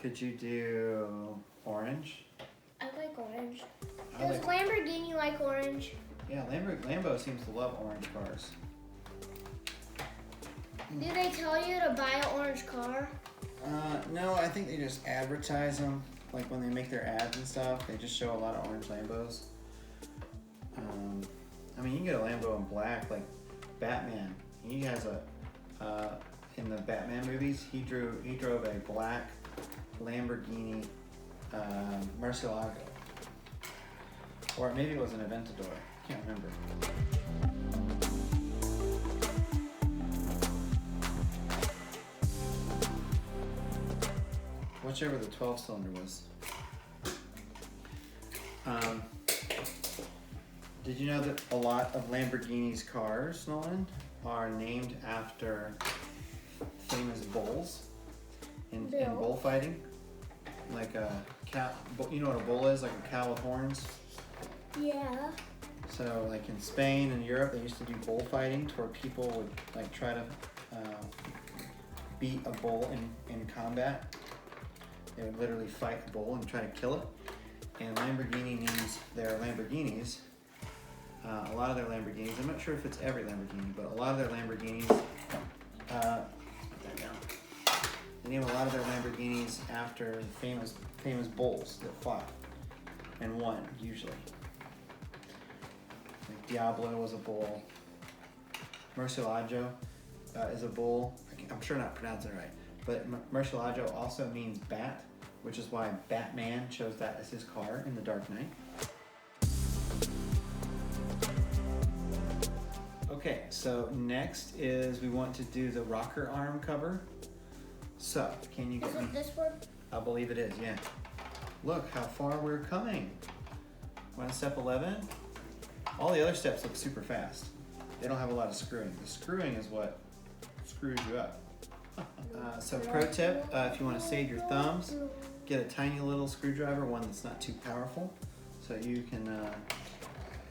Could you do orange? I like orange. I Does Lamborghini like orange? Yeah, Lambo seems to love orange cars. Do they tell you to buy an orange car? No, I think they just advertise them. Like when they make their ads and stuff, they just show a lot of orange Lambos. I mean, you can get a Lambo in black, like Batman. He has in the Batman movies, he drove a black Lamborghini Murcielago. Or maybe it was an Aventador. Can't remember. Whichever the 12-cylinder was. Did you know that a lot of Lamborghini's cars, Nolan, are named after famous bulls in bullfighting? Like a cow, you know what a bull is? Like a cow with horns? Yeah. So like in Spain and Europe, they used to do bullfighting to where people would like try to beat a bull in combat. They would literally fight a bull and try to kill it. And Lamborghini names their Lamborghinis. A lot of their Lamborghinis, I'm not sure if it's every Lamborghini, but a lot of their Lamborghinis, let's put that down. They name a lot of their Lamborghinis after famous bulls that fought and won, usually. Like Diablo was a bull. Murcielago is a bull. I'm sure I'm not pronouncing it right. But Murcielago also means bat, which is why Batman chose that as his car in The Dark Knight. Okay, so next is we want to do the rocker arm cover. So, can you get me? Is it this one? I believe it is, yeah. Look how far we're coming. We're on step 11. All the other steps look super fast. They don't have a lot of screwing. The screwing is what screws you up. So pro tip, if you want to save your thumbs, get a tiny little screwdriver, one that's not too powerful, so you can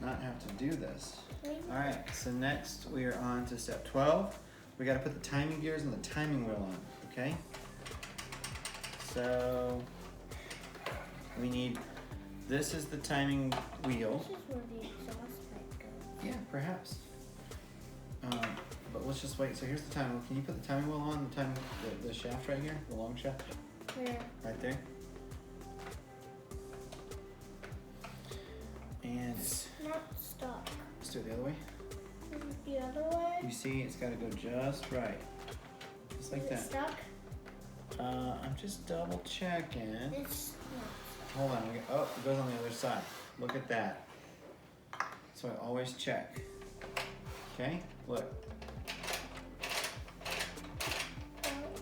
not have to do this. All right, so next we are on to step 12. We got to put the timing gears and the timing wheel on, okay? So we need, this is the timing wheel. This is where the exhaust pipe goes. Yeah, perhaps. But let's just wait. So here's the timing wheel. Can you put the timing wheel on, the shaft right here, the long shaft? Where? Right there. And It's not stuck. let's do it the other way. The other way? You see, it's got to go just right. Just like Is it that. stuck? I'm just double checking. It's not stuck. hold on. Oh, it goes on the other side. Look at that. So I always check. Okay, look.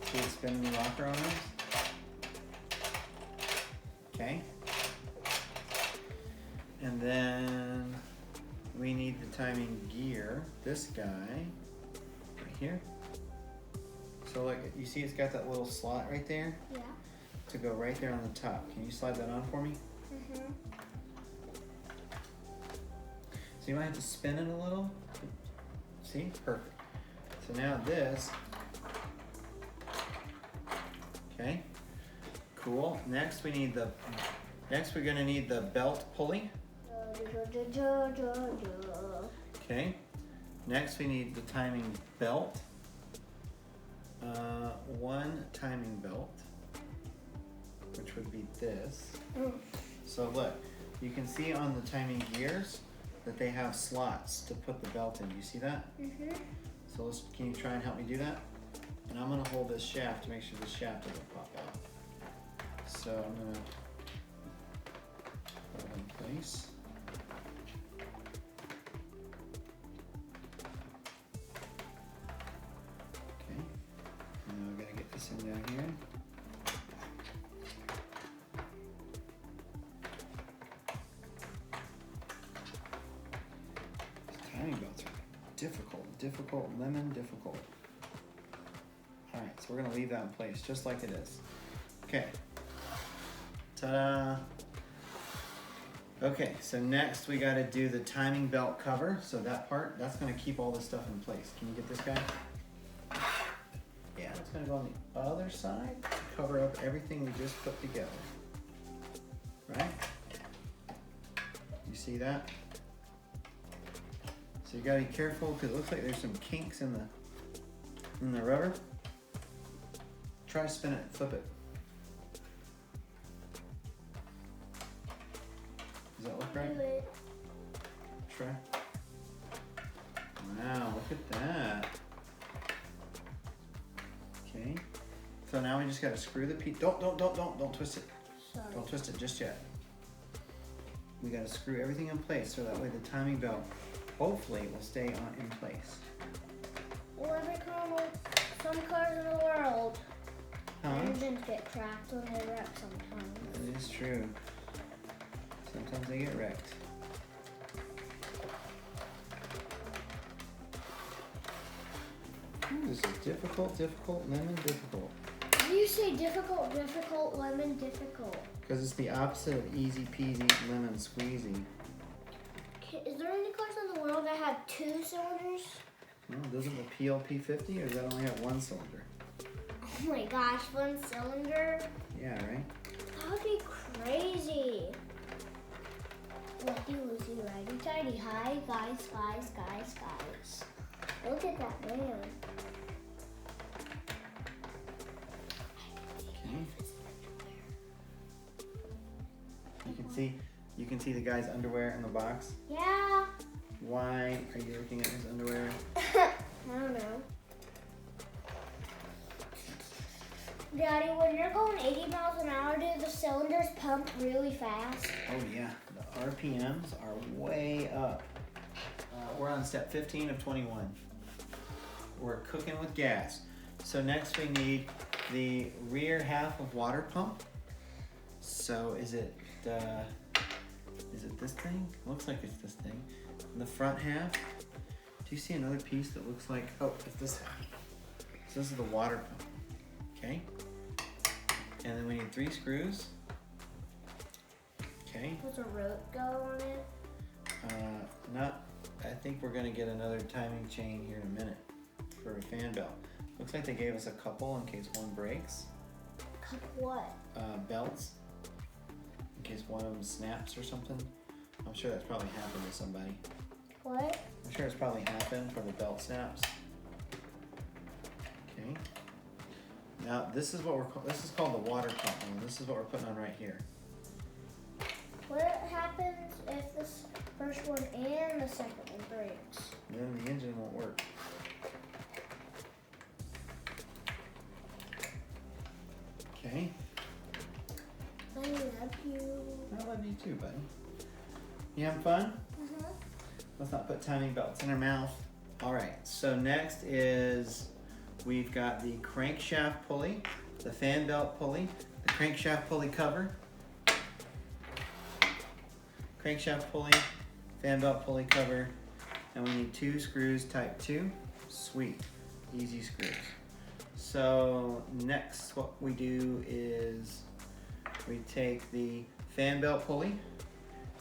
See it spinning the rocker on us? Okay. And then we need the timing gear. This guy, right here. So like, you see it's got that little slot right there? Yeah. To go right there on the top. Can you slide that on for me? Mm-hmm. So you might have to spin it a little. See? Perfect. So now this. Okay. Cool. Next we're gonna need the belt pulley. Okay. Next we need the timing belt. One timing belt, which would be this. So look, you can see on the timing gears that they have slots to put the belt in. Do you see that? Mm-hmm. So can you try and help me do that? And I'm gonna hold this shaft to make sure the shaft doesn't pop out. So I'm gonna put it in place. Okay. Now I gotta get this in down here. Timing belts are difficult, lemon difficult. All right, so we're gonna leave that in place just like it is. Okay, ta-da. Okay, so next we gotta do the timing belt cover. So that part, that's gonna keep all this stuff in place. Can you get this guy? Yeah, it's gonna go on the other side to cover up everything we just put together. Right? You see that? So you gotta be careful because it looks like there's some kinks in the rubber. Try to spin it, flip it. Does that look right? Do it. Try. Wow, look at that. Okay. So now we just gotta screw the piece. Don't twist it. Sorry. Don't twist it just yet. We gotta screw everything in place so that way the timing belt hopefully will stay in place. Well, every car with some cars in the world, engines get cracked when they wreck sometimes. That is true. Sometimes they get wrecked. Ooh, this is difficult, lemon difficult. Why do you say difficult, lemon difficult? Because it's the opposite of easy peasy lemon squeezy. Is there any cars in the world that have 2 cylinders? No, doesn't the PLP50 or does that only have 1 cylinder? Oh my gosh, 1 cylinder? Yeah, right? That would be crazy. Lefty Lucy, righty tighty. Hi, guys. Look at that man. Okay. You can see the guy's underwear in the box. Yeah. Why are you looking at his underwear? I don't know. Daddy, when you're going 80 miles an hour, do the cylinders pump really fast? Oh yeah, the RPMs are way up. We're on step 15 of 21. We're cooking with gas. So next we need the rear half of water pump. So is it this thing? Looks like it's this thing. And the front half. Do you see another piece that looks like, oh, it's this half. So this is the water pump, okay? And then we need 3 screws. Okay. Does a rope go on it? I think we're gonna get another timing chain here in a minute for a fan belt. Looks like they gave us a couple in case one breaks. Couple what? Belts, in case one of them snaps or something. I'm sure that's probably happened to somebody. What? I'm sure it's probably happened for the belt snaps. Okay. Now this is called the water pump, and this is what we're putting on right here. What happens if the first one and the second one breaks? Then the engine won't work. Okay. I love you. You too, buddy. You having fun? Mhm. Let's not put timing belts in our mouth. All right, so next is we've got the crankshaft pulley, the fan belt pulley, the crankshaft pulley cover, crankshaft pulley, fan belt pulley cover, and we need 2 screws type 2. Sweet, easy screws. So next what we do is we take the fan belt pulley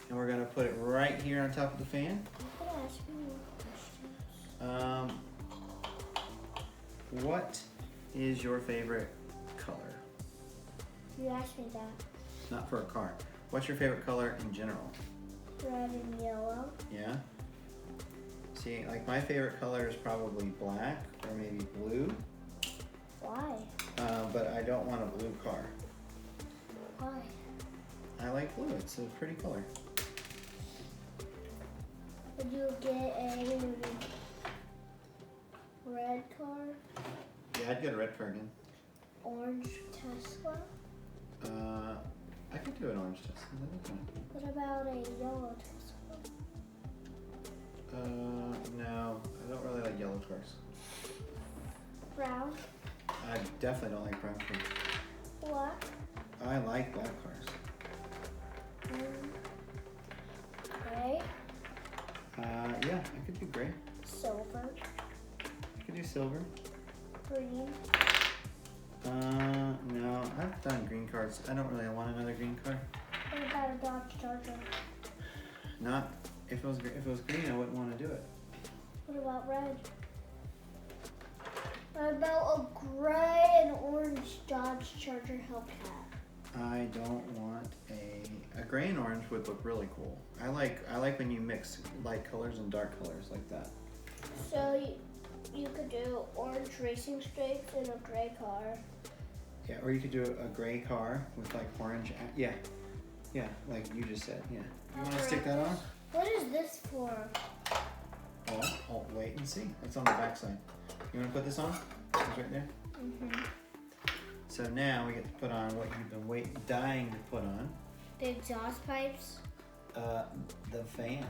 and we're gonna put it right here on top of the fan. I'm gonna ask you more questions. What is your favorite color? You asked me that. Not for a car. What's your favorite color in general? Red and yellow. Yeah? See, like my favorite color is probably black or maybe blue, Why? but I don't want a blue car. Why? I like blue, it's a pretty color. Would you get a red car? Yeah, I'd get a red car again. Orange Tesla? I could do an orange Tesla. That'd be fun. What about a yellow Tesla? No, I don't really like yellow cars. Brown? I definitely don't like brown cars. Black? I like black cars. Gray? Yeah, I could do gray. Silver? I could do silver. Green? No, I've done green cars. I don't really want another green car. What about a Dodge Charger? Not if it was green, I wouldn't want to do it. What about red? What about a gray and orange Dodge Charger Hellcat? I don't want a gray and orange would look really cool. I like when you mix light colors and dark colors like that. So you could do orange racing stripes in a gray car. Yeah, or you could do a gray car with like orange. Yeah, like you just said. Yeah. You want to stick that on? What is this for? Well, I'll wait and see. It's on the back side. You want to put this on? It's right there. Mhm. So now we get to put on what you've been dying to put on. The exhaust pipes. The fan.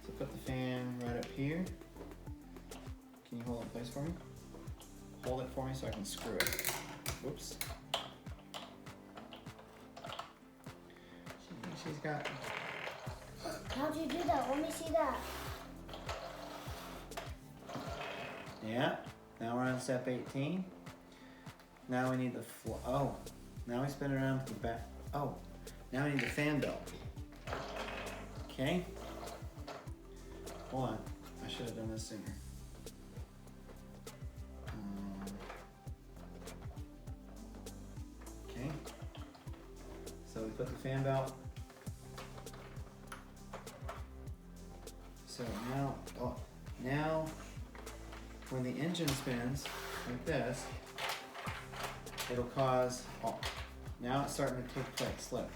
So put the fan right up here. Can you hold it in place for me? Hold it for me so I can screw it. Whoops. She's got. How'd you do that? Let me see that. Yeah. Now we're on step 18. Now we need the now we spin it around to the back. Oh, now we need the fan belt. Okay. Hold on. I should have done this sooner. Okay. So we put the fan belt. So now when the engine spins like this, it'll cause, now it's starting to take place, look.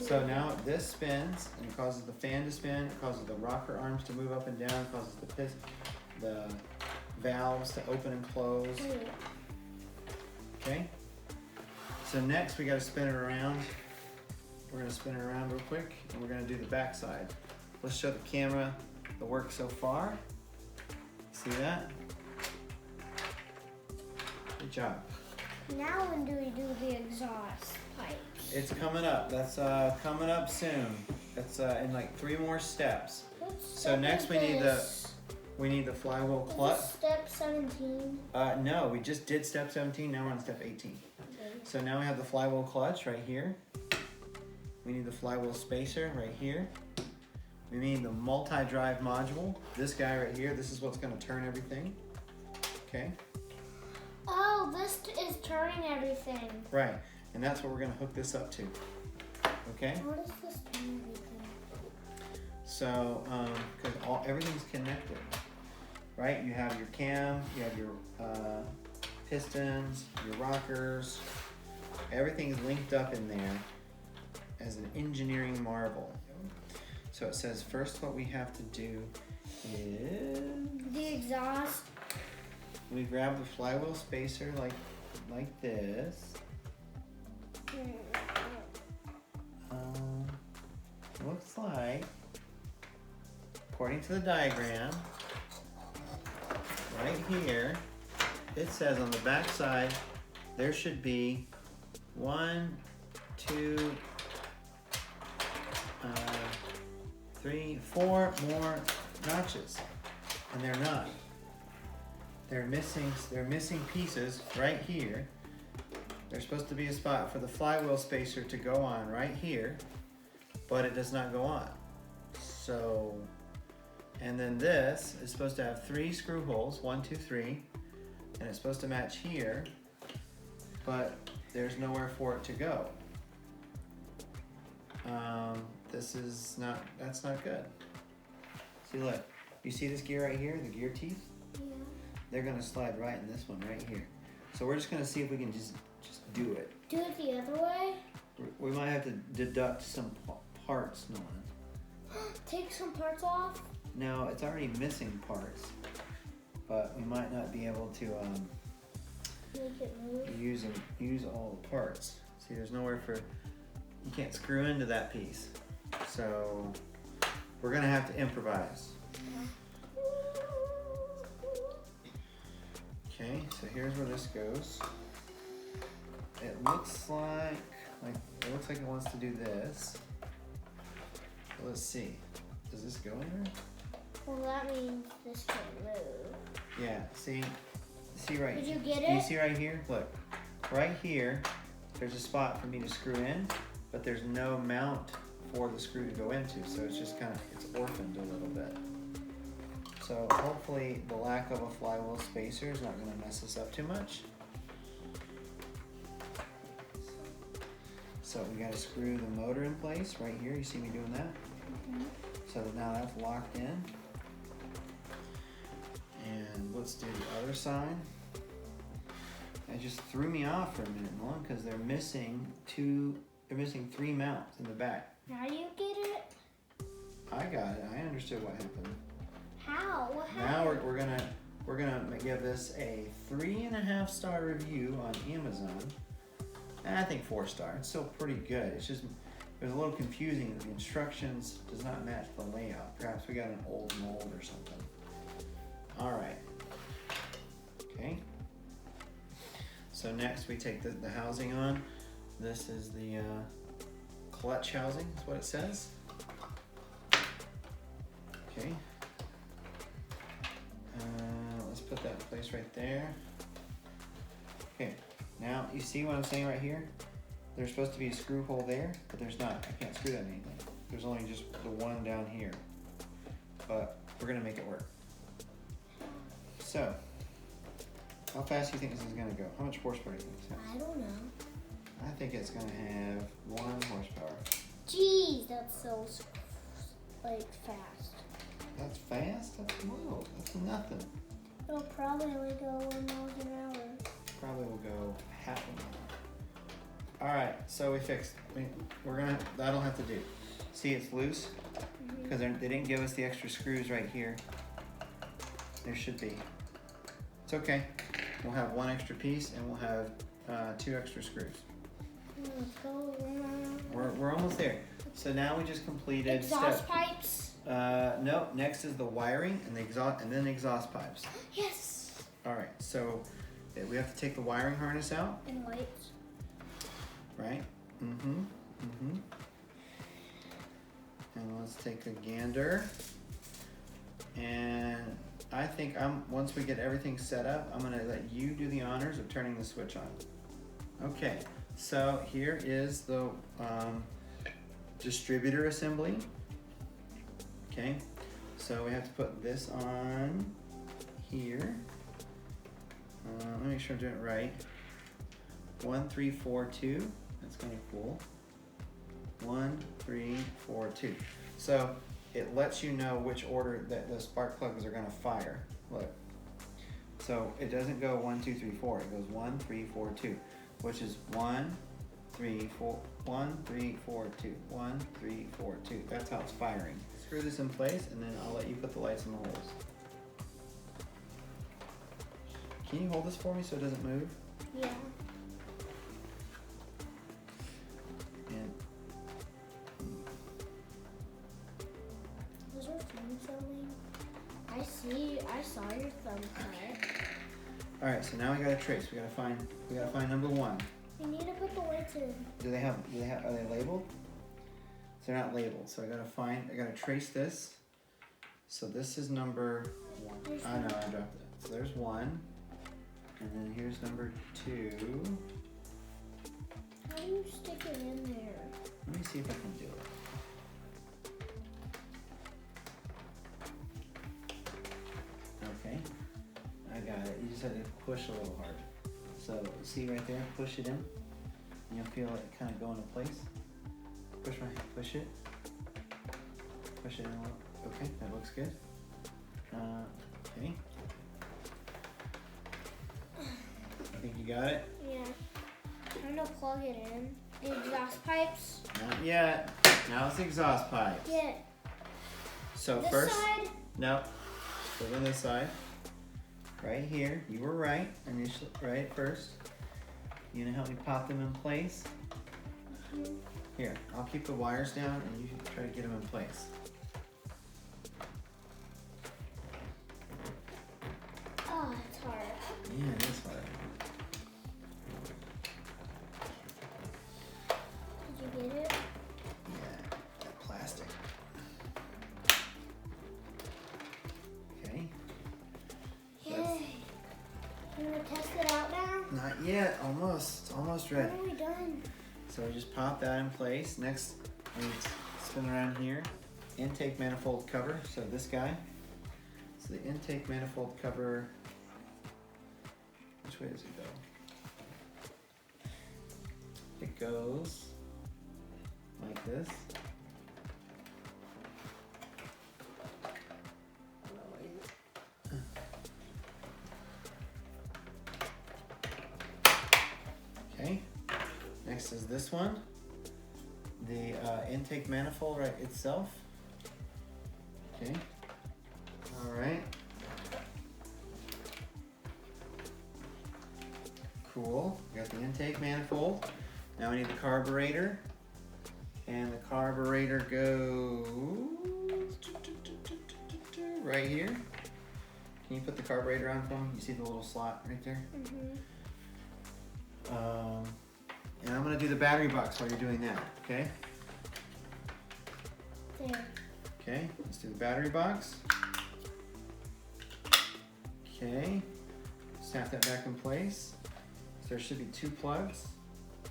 So now this spins and it causes the fan to spin, it causes the rocker arms to move up and down, it causes the valves to open and close. Okay? So next we gotta spin it around. We're gonna spin it around real quick and we're gonna do the back side. Let's show the camera the work so far. See that? Good job. Now when do we do the exhaust pipes? It's coming up. That's coming up soon. That's in like 3 more steps. So next we need the flywheel clutch. Step 17. No, we just did step 17. Now we're on step 18. Okay. So now we have the flywheel clutch right here. We need the flywheel spacer right here. We need the multi-drive module. This guy right here. This is what's going to turn everything. Okay. Oh, this is turning everything. Right, and that's what we're going to hook this up to. Okay. What is this turning everything? So, because everything's connected, right? You have your cam, you have your pistons, your rockers. Everything is linked up in there as an engineering marvel. So it says first what we have to do is The exhaust. we grab the flywheel spacer like this. according to the diagram, right here, it says on the back side, there should be 1, 2, 3, 4 more notches, and they're not. They're missing pieces right here. There's supposed to be a spot for the flywheel spacer to go on right here, but it does not go on. So, and then this is supposed to have 3 screw holes, 1, 2, 3, and it's supposed to match here, but there's nowhere for it to go. That's not good. See, look, you see this gear right here, the gear teeth? Yeah. They're gonna slide right in this one right here. So we're just gonna see if we can just do it. Do it the other way? We might have to deduct some parts, Nolan. Take some parts off? No, it's already missing parts, but we might not be able to Make it move? use all the parts. See, there's nowhere for, you can't screw into that piece. So we're gonna have to improvise. Okay, so here's where this goes. It looks like it wants to do this. Let's see. Does this go in there? Well, that means this can move. Yeah. See right. Did you get Do you it? see right here? Look, right here. There's a spot for me to screw in, but there's no mount for the screw to go into. So it's just it's orphaned a little bit. So hopefully the lack of a flywheel spacer is not going to mess us up too much. So we got to screw the motor in place right here. You see me doing that? Mm-hmm. So now that's locked in. And let's do the other side. It just threw me off for a minute, Nolan, because they're missing 3 mounts in the back. Now you get it? I got it. I understood what happened. How? What Now happened? we're gonna give this a 3.5 star review on Amazon. And I think 4 star. It's still pretty good. It's just it was a little confusing. The instructions does not match the layout. Perhaps we got an old mold or something. All right. Okay. So next we take the housing on. This is the clutch housing. Is what it says. Okay. Let's put that in place right there. Okay, now you see what I'm saying right here? There's supposed to be a screw hole there, but there's not. I can't screw that in anything. There's only just the one down here. But we're gonna make it work. So, how fast do you think this is gonna go? How much horsepower do you think this has? I don't know. I think it's gonna have 1 horsepower. Jeez, that's so fast. That's fast? That's low. That's nothing. It'll probably only go 1 mile an hour. Probably will go half a mile. All right, so we fixed. That'll have to do. See, it's loose because they didn't give us the extra screws right here. There should be. It's okay. We'll have 1 extra piece and we'll have 2 extra screws. Let's go. We're almost there. So now we just completed Exhaust pipes. No, next is the wiring and the exhaust, and then the exhaust pipes. Yes. All right, so we have to take the wiring harness out, And lights. right? Mm-hmm. And let's take a gander. And I think once we get everything set up, I'm gonna let you do the honors of turning the switch on. Okay, so here is the distributor assembly. Okay, so we have to put this on here. Let me make sure I'm doing it right. 1, 3, 4, 2. That's kind of cool. 1, 3, 4, 2. So it lets you know which order that the spark plugs are going to fire. Look. So it doesn't go 1, 2, 3, 4. It goes 1, 3, 4, 2, which is 1, 3, 4, 1, 3, 4, 2, 1, 3, 4, 2. That's how it's firing. Screw this in place, and then I'll let you put the lights in the holes. Can you hold this for me so it doesn't move? Yeah. And Was there flames on I saw your thumb cut. All right, so now we gotta trace. We gotta find number 1. You need to put the weights in. Are they labeled? They're not labeled, so I gotta trace this. So this is number 1. Oh no, I dropped it. So there's 1. And then here's number 2. How do you stick it in there? Let me see if I can do it. Okay, I got it. You just have to push a little hard. So see right there, push it in. And you'll feel it kind of go into place. Push it. Push it in a little. Okay, that looks good. Okay. I think you got it? Yeah. I'm gonna plug it in. The exhaust pipes. Not yet. Now it's the exhaust pipes. Yeah. So This first, side. no. Put it on this side. Right here. You were right initially. Right at first. You gonna help me pop them in place? Mm-hmm. Here, I'll keep the wires down and you try to get them in place. Oh, it's hard. Yeah, it is hard. Did you get it? Yeah, that plastic. Okay. Yay. You wanna test it out now? Not yet. Almost. Almost ready. When are we done? So we just pop that in place. Next, we spin around here. Intake manifold cover. So this guy. So the intake manifold cover. Which way does it go? It goes like this. Okay. Next is this one, the intake manifold right itself. Okay. All right. Cool. We got the intake manifold. Now we need the carburetor, and the carburetor goes right here. Can you put the carburetor on for me? You see the little slot right there? Mm-hmm. And I'm gonna do the battery box while you're doing that, okay? There. Okay, let's do the battery box. Okay, snap that back in place. So there should be 2 plugs.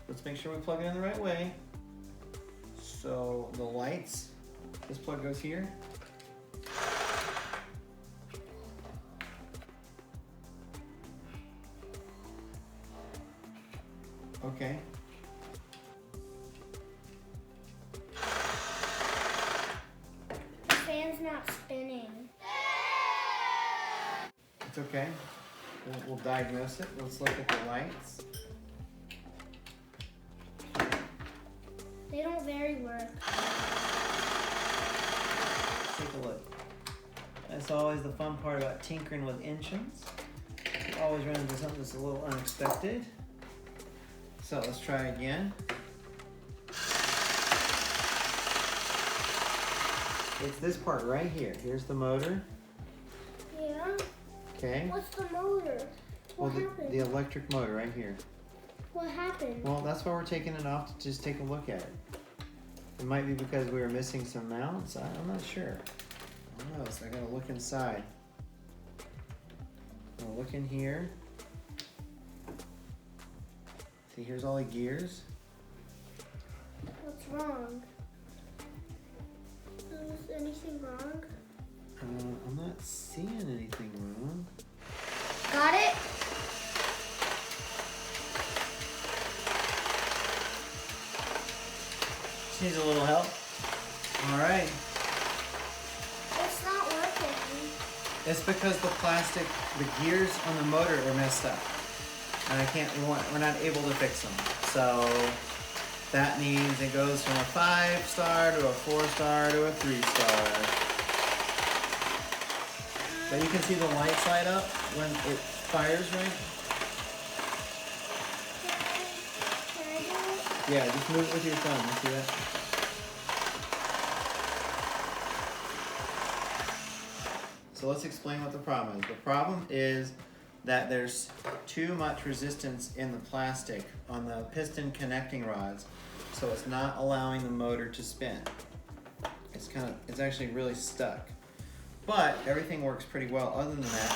Let's make sure we plug it in the right way. So the lights, this plug goes here. Okay. The fan's not spinning. It's okay. We'll diagnose it. Let's look at the lights. They don't very work. Take a look. That's always the fun part about tinkering with engines. You always run into something that's a little unexpected. So let's try again. It's this part right here. Here's the motor. Yeah? Okay. What's the motor? What happened? The electric motor right here. What happened? Well, that's why we're taking it off to just take a look at it. It might be because we were missing some mounts. I'm not sure. I don't know. So I gotta look inside. I'll look in here. See, here's all the gears. What's wrong? Is anything wrong? I'm not seeing anything wrong. Got it? Just needs a little help. All right. It's not working. It's because the gears on the motor are messed up. And we're not able to fix them. So that means it goes from a 5-star to a 4-star to a 3-star. But you can see the lights light up when it fires, right? Can I do it? Yeah, just move it with your thumb. You see that? So let's explain what the problem is. The problem is that there's too much resistance in the plastic on the piston connecting rods, so it's not allowing the motor to spin. It's actually really stuck. But everything works pretty well other than that.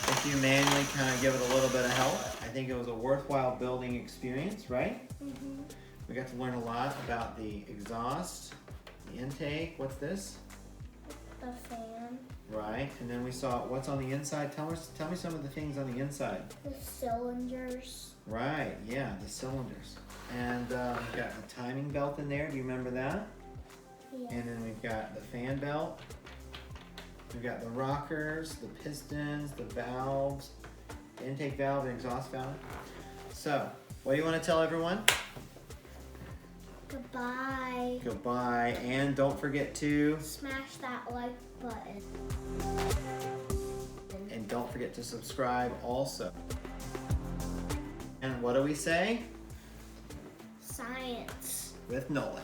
If you manually kind of give it a little bit of help, I think it was a worthwhile building experience, right? Mm-hmm. We got to learn a lot about the exhaust, the intake. What's this? The fan. Right, and then we saw what's on the inside. Tell me some of the things on the inside. The cylinders. Right, yeah, the cylinders. And we've got the timing belt in there. Do you remember that? Yeah. And then we've got the fan belt. We've got the rockers, the pistons, the valves, the intake valve, and exhaust valve. So, what do you want to tell everyone? Goodbye. Goodbye, and don't forget to... Smash that like button. And don't forget to subscribe also. And what do we say? Science. With Nolan.